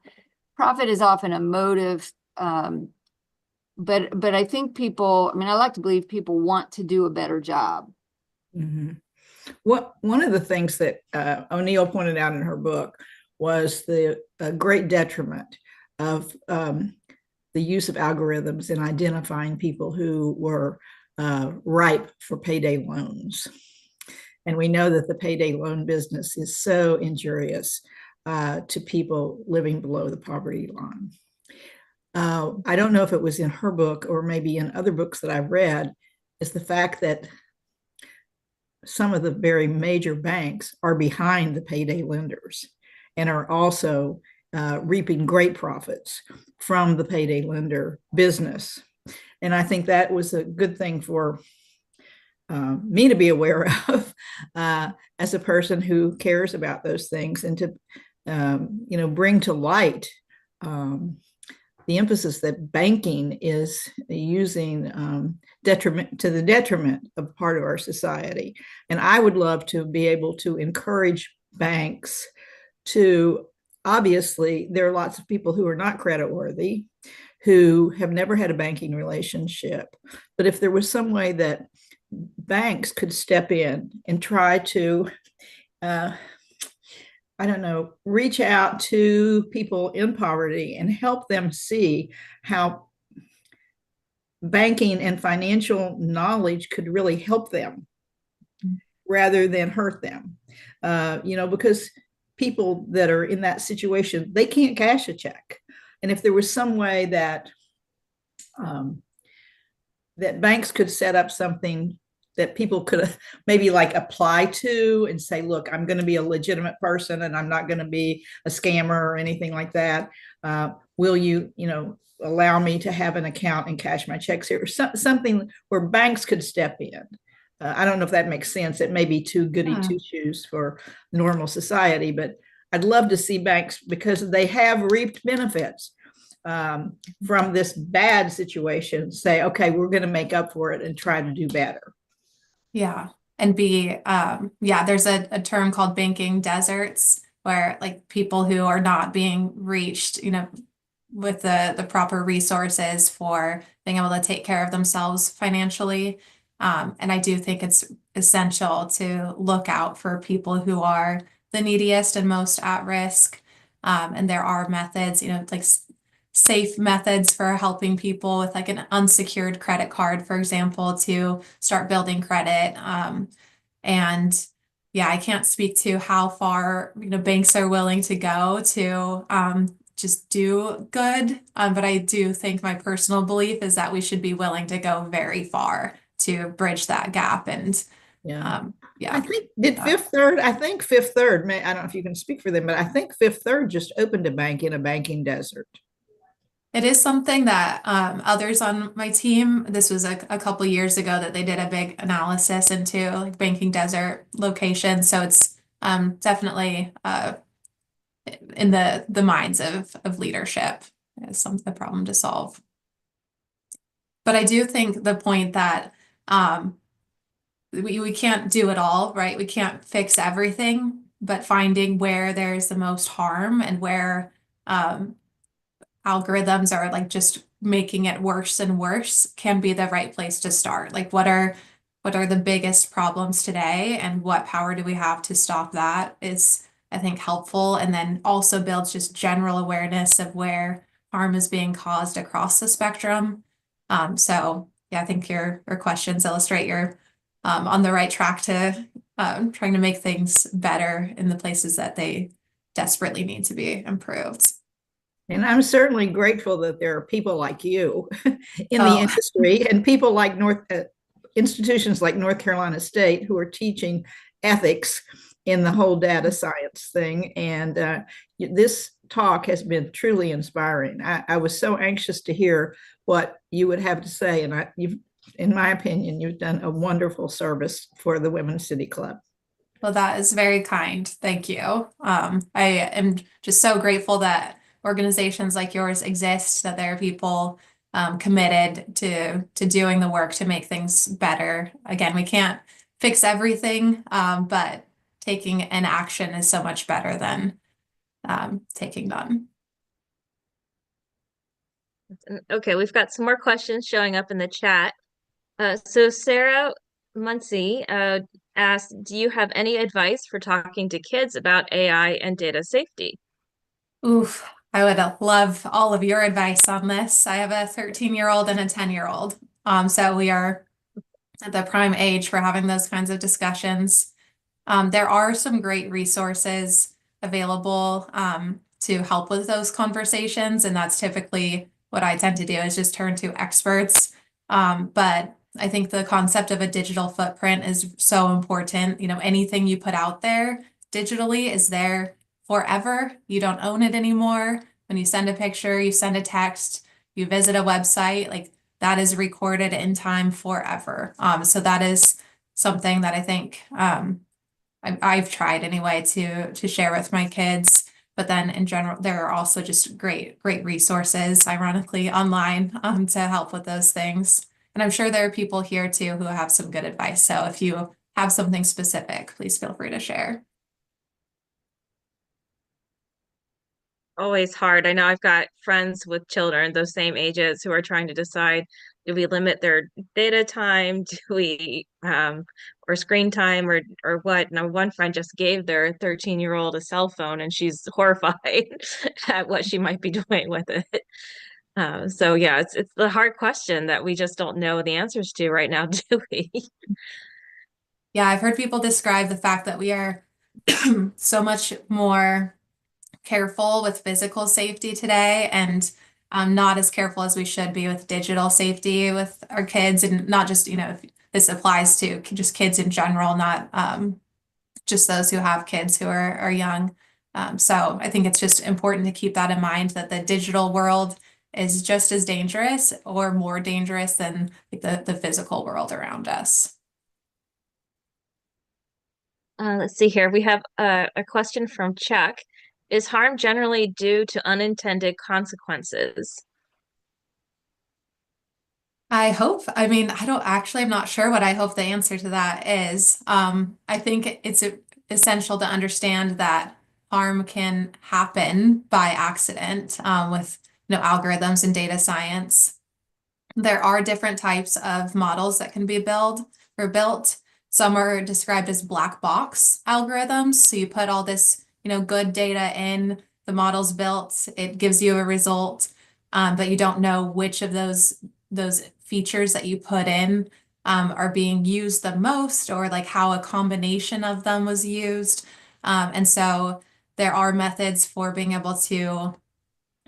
profit is often a motive, but I think people, I like to believe people want to do a better job. One of the things that O'Neill pointed out in her book was the great detriment of the use of algorithms in identifying people who were ripe for payday loans. And we know that the payday loan business is so injurious to people living below the poverty line. I don't know if it was in her book or maybe in other books that I've read, is the fact that some of the very major banks are behind the payday lenders and are also reaping great profits from the payday lender business. And I think that was a good thing for me to be aware of as a person who cares about those things, and to bring to light the emphasis that banking is using to the detriment of part of our society. And I would love to be able to encourage banks to, obviously, there are lots of people who are not creditworthy, who have never had a banking relationship. But if there was some way that banks could step in and try to reach out to people in poverty and help them see how banking and financial knowledge could really help them rather than hurt them. Because people that are in that situation, they can't cash a check. And if there was some way that that banks could set up something that people could maybe like apply to and say, look, I'm going to be a legitimate person and I'm not going to be a scammer or anything like that. Will you, allow me to have an account and cash my checks here? Or something where banks could step in. I don't know if that makes sense. It may be too goody two shoes for normal society, but I'd love to see banks, because they have reaped benefits from this bad situation, say, okay, we're going to make up for it and try to do better. Yeah. And there's a term called banking deserts, where like people who are not being reached, with the proper resources for being able to take care of themselves financially. And I do think it's essential to look out for people who are the neediest and most at risk. And there are methods, like safe methods for helping people with like an unsecured credit card, for example, to start building credit. And yeah, I can't speak to how far, banks are willing to go to just do good. But I do think my personal belief is that we should be willing to go very far to bridge that gap. And Yeah. yeah. I think I think Fifth Third, I don't know if you can speak for them, but I think Fifth Third just opened a bank in a banking desert. It is something that others on my team, this was a couple years ago that they did a big analysis into like banking desert locations. So it's definitely in the minds of leadership as a problem to solve. But I do think the point that we can't do it all, right? We can't fix everything, but finding where there's the most harm and where algorithms are like just making it worse and worse can be the right place to start. Like what are the biggest problems today and what power do we have to stop that is, I think, helpful. And then also builds just general awareness of where harm is being caused across the spectrum. So yeah, I think your questions illustrate you're on the right track to trying to make things better in the places that they desperately need to be improved. And I'm certainly grateful that there are people like you in the industry and people like institutions like North Carolina State who are teaching ethics in the whole data science thing. And this talk has been truly inspiring. I was so anxious to hear what you would have to say. And in my opinion, you've done a wonderful service for the Women's City Club. Well, that is very kind. Thank you. I am just so grateful that organizations like yours exist, that there are people committed to doing the work to make things better. Again, we can't fix everything, but taking an action is so much better than taking none. Okay, we've got some more questions showing up in the chat. So Sarah Muncie asked, do you have any advice for talking to kids about AI and data safety? Oof, I would love all of your advice on this. I have a 13-year-old and a 10-year-old. So we are at the prime age for having those kinds of discussions. There are some great resources available to help with those conversations, and that's typically what I tend to do is just turn to experts. But I think the concept of a digital footprint is so important. You know, anything you put out there digitally is there forever. You don't own it anymore. When you send a picture, you send a text, you visit a website, like that is recorded in time forever. So that is something that I think I've tried anyway to share with my kids. But then in general, there are also just great resources, ironically, online to help with those things. And I'm sure there are people here too who have some good advice. So if you have something specific, please feel free to share. Always hard. I know I've got friends with children those same ages who are trying to decide, do we limit their data time? Do we or screen time or what? Now one friend just gave their 13-year-old a cell phone and she's horrified at what she might be doing with it. So yeah, it's the hard question that we just don't know the answers to right now, do we? Yeah, I've heard people describe the fact that we are so much more careful with physical safety today and not as careful as we should be with digital safety with our kids. And not just, this applies to just kids in general, not just those who have kids who are young. So I think it's just important to keep that in mind, that the digital world is just as dangerous or more dangerous than like the physical world around us. Let's see here. We have a question from Chuck. Is harm generally due to unintended consequences? I'm not sure what I hope the answer to that is. I think it's essential to understand that harm can happen by accident with algorithms and data science. There are different types of models that can be built. Some are described as black box algorithms. So you put all this, good data in, the model's built, it gives you a result, but you don't know which of those features that you put in are being used the most, or like how a combination of them was used. And so there are methods for being able to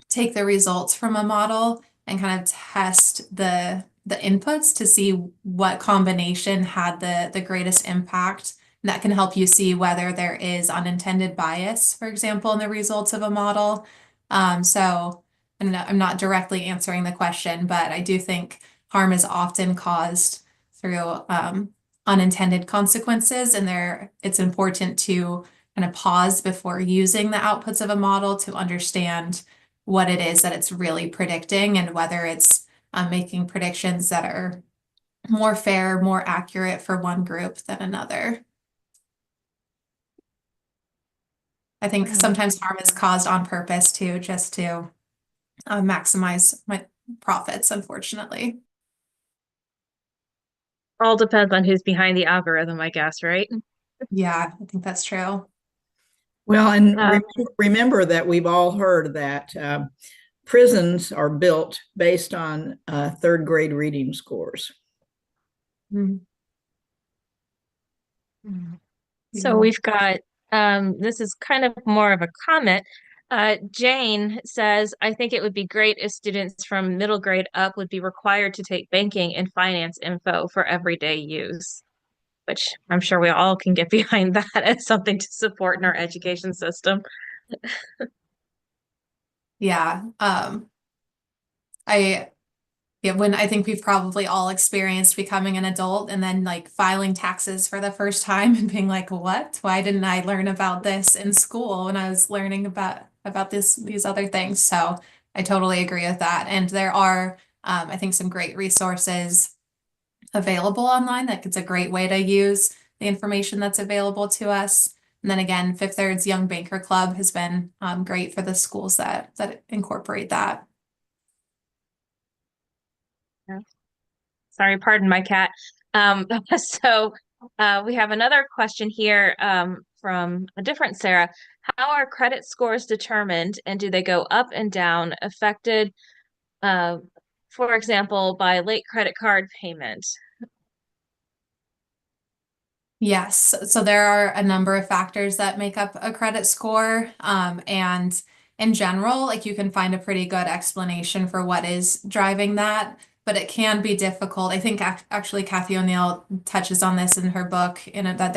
take the results from a model and kind of test the the inputs to see what combination had the greatest impact. And that can help you see whether there is unintended bias, for example, in the results of a model. So I'm not directly answering the question, but I do think harm is often caused through unintended consequences, and it's important to kind of pause before using the outputs of a model to understand what it is that it's really predicting and whether it's making predictions that are more fair, more accurate for one group than another. I think sometimes harm is caused on purpose too, just to maximize my profits, unfortunately. All depends on who's behind the algorithm, I guess, right? Yeah, I think that's true. Well, and Um, remember that we've all heard that prisons are built based on third grade reading scores. Mm-hmm. So we've got, this is kind of more of a comment. Jane says, I think it would be great if students from middle grade up would be required to take banking and finance info for everyday use, which I'm sure we all can get behind that as something to support in our education system. Yeah. When I think we've probably all experienced becoming an adult and then like filing taxes for the first time and being like, what? Why didn't I learn about this in school when I was learning about these other things? So I totally agree with that. And there are, I think, some great resources available online. Like it's a great way to use the information that's available to us. And then again, Fifth Third's Young Banker Club has been great for the schools that incorporate that. Sorry, pardon my cat. So we have another question here from a different Sarah. How are credit scores determined, and do they go up and down, affected, for example, by late credit card payment? Yes, so there are a number of factors that make up a credit score. And in general, like you can find a pretty good explanation for what is driving that, but it can be difficult. I think actually Kathy O'Neill touches on this in her book, in it, that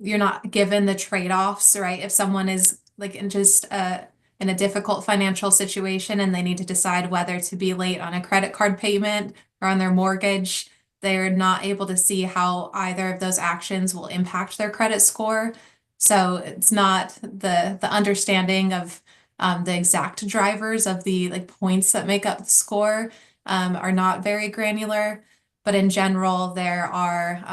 you're not given the trade-offs, right? If someone is like in a difficult financial situation and they need to decide whether to be late on a credit card payment or on their mortgage, they're not able to see how either of those actions will impact their credit score. So it's not the understanding of the exact drivers of the like points that make up the score are not very granular. But in general, there are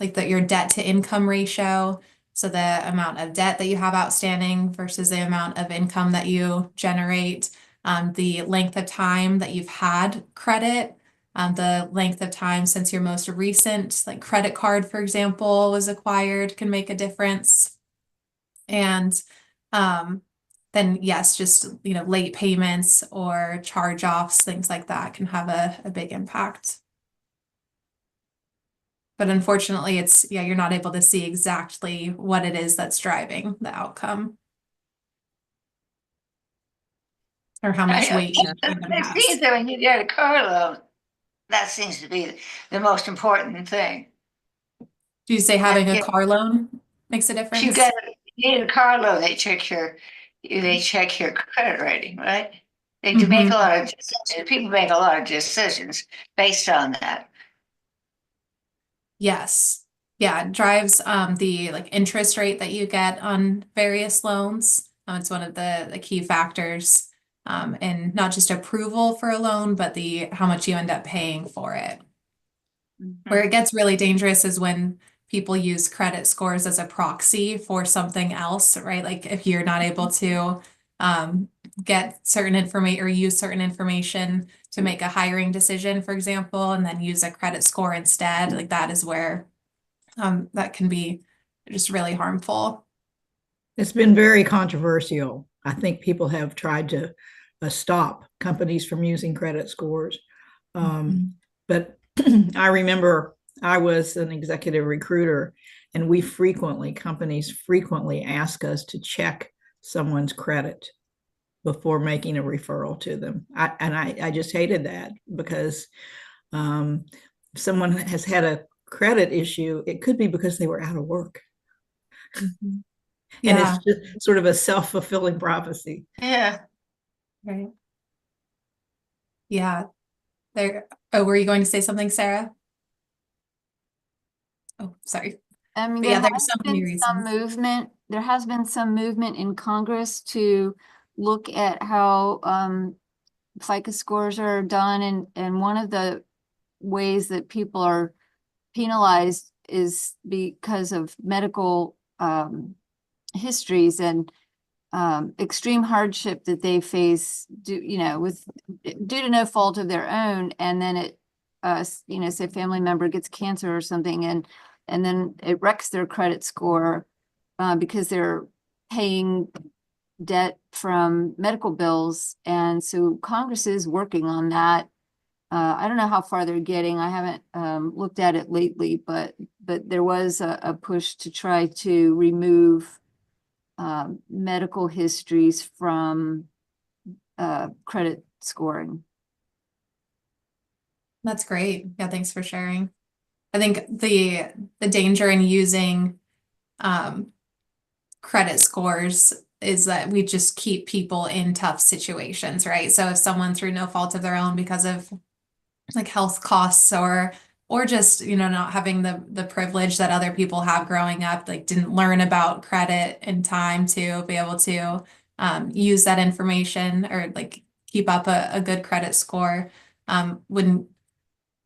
like your debt to income ratio. So the amount of debt that you have outstanding versus the amount of income that you generate, the length of time that you've had credit, the length of time since your most recent like credit card, for example, was acquired can make a difference. And then yes, just late payments or charge-offs, things like that can have a big impact. But unfortunately, you're not able to see exactly what it is that's driving the outcome. Or how much weight each item It has. seems that when you get a car loan, that seems to be the most important thing. Do you say having a car loan makes a If difference? you need a car loan, they check your credit rating, right? They do make a lot of decisions. People make a lot of decisions based on that. Yes. Yeah, it drives the like interest rate that you get on various loans. It's one of the key factors in not just approval for a loan, but how much you end up paying for it. Where it gets really dangerous is when people use credit scores as a proxy for something else, right? Like if you're not able to get certain information or use certain information to make a hiring decision, for example, and then use a credit score instead, like that is where that can be just really harmful. It's been very controversial. I think people have tried to stop companies from using credit scores. But I remember I was an executive recruiter, and companies frequently ask us to check someone's credit. before making a referral to them. I just hated that because if someone has had a credit issue, it could be because they were out of work. Mhm. And Yeah, it's just sort of a self-fulfilling prophecy. Yeah. right. Yeah. There. Oh, were you going to say something, Sarah? Oh, sorry. I mean, But yeah, there's so many reasons. there has been some movement in Congress to look at how FICO scores are done, and one of the ways that people are penalized is because of medical histories and extreme hardship that they face due to no fault of their own, and then it say a family member gets cancer or something, and then it wrecks their credit score because they're paying debt from medical bills. And so Congress is working on that. I don't know how far they're getting. I haven't looked at it lately, but there was a push to try to remove medical histories from credit scoring. That's great. Yeah, thanks for sharing. I think the danger in using credit scores is that we just keep people in tough situations, right? So if someone through no fault of their own because of like health costs or just, not having the privilege that other people have growing up, like didn't learn about credit in time to be able to use that information or like keep up a good credit score.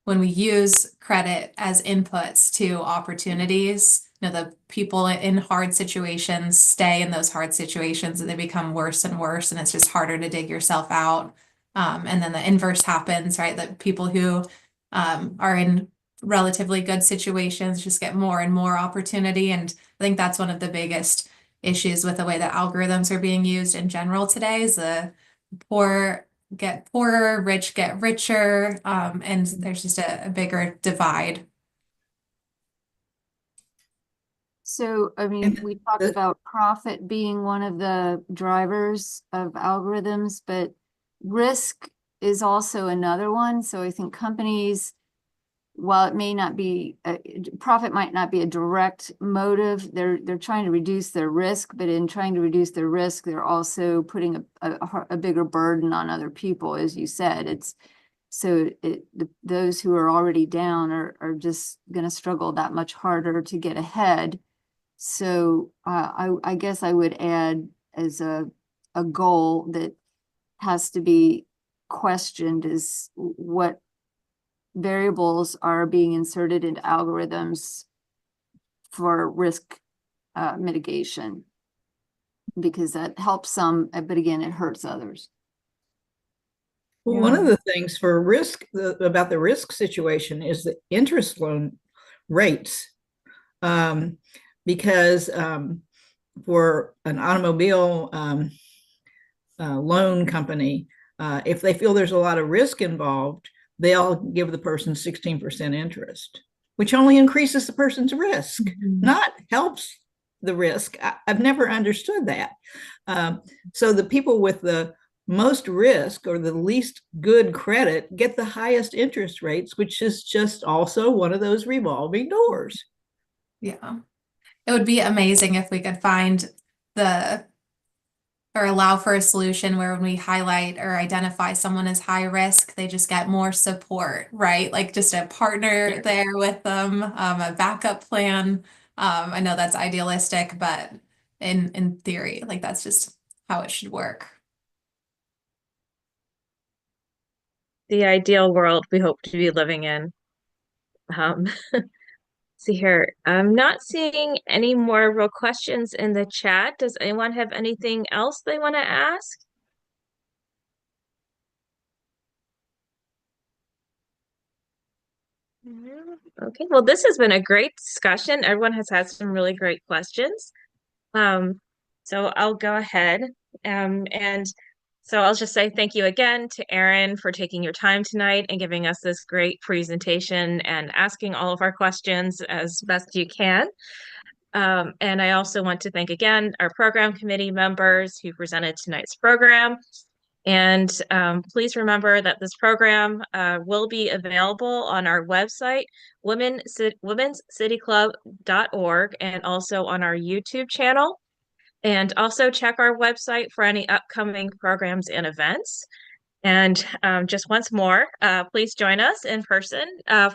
When we use credit as inputs to opportunities, the people in hard situations stay in those hard situations and they become worse and worse, and it's just harder to dig yourself out. And then the inverse happens, right? That people who are in relatively good situations just get more and more opportunity. And I think that's one of the biggest issues with the way that algorithms are being used in general today is the poor get poorer, rich get richer, and there's just a bigger divide. So, I mean, And we talked the- about profit being one of the drivers of algorithms, but risk is also another one. So I think companies, while it may not be, profit might not be a direct motive, they're trying to reduce their risk, but in trying to reduce their risk, they're also putting a bigger burden on other people, as you said. Those who are already down are just going to struggle that much harder to get ahead. So I guess I would add as a goal that has to be questioned is what variables are being inserted into algorithms for risk mitigation, because that helps some, but again, it hurts others. Well, one of the things for risk about the risk situation is the interest loan rates. Because for an automobile loan company, if they feel there's a lot of risk involved, they'll give the person 16% interest, which only increases the person's risk, not helps the risk. I've never understood that. So the people with the most risk or the least good credit get the highest interest rates, which is just also one of those revolving doors. Yeah. It would be amazing if we could find or allow for a solution where when we highlight or identify someone as high risk, they just get more support, right? Like just a partner there with them, a backup plan. I know that's idealistic, but in theory, like that's just how it should work. The ideal world we hope to be living in. Um, see here, I'm not seeing any more real questions in the chat. Does anyone have anything else they want to ask? Okay, well, this has been a great discussion. Everyone has had some really great questions. So I'll go ahead. And so I'll just say thank you again to Erin for taking your time tonight and giving us this great presentation and asking all of our questions as best you can. And I also want to thank again our program committee members who presented tonight's program. And please remember that this program will be available on our website, womenscityclub.org, and also on our YouTube channel. And also check our website for any upcoming programs and events. And just once more, please join us in person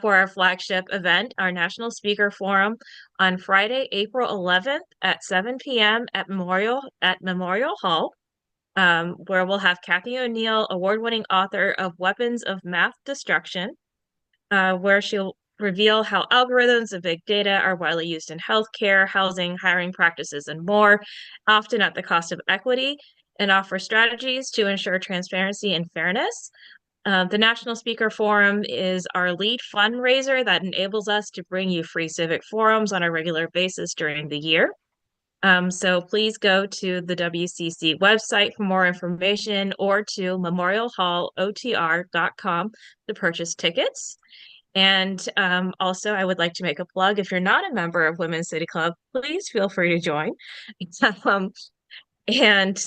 for our flagship event, our National Speaker Forum on Friday, April 11th at 7 p.m. at Memorial Hall, where we'll have Kathy O'Neill, award-winning author of Weapons of Math Destruction, where she'll reveal how algorithms and big data are widely used in healthcare, housing, hiring practices, and more, often at the cost of equity, and offer strategies to ensure transparency and fairness. The National Speaker Forum is our lead fundraiser that enables us to bring you free civic forums on a regular basis during the year. So please go to the WCC website for more information or to memorialhallotr.com to purchase tickets. And also, I would like to make a plug. If you're not a member of Women's City Club, please feel free to join. And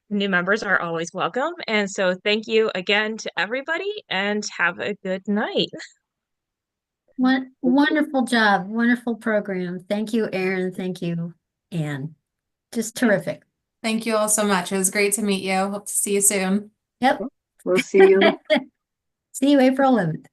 new members are always welcome. And so thank you again to everybody and have a good night. Wonderful job. Wonderful program. Thank you, Erin. Thank you, Anne. Just terrific. Thank you all so much. It was great to meet you. Hope to see you soon. Yep. We'll see you. See you April 11th.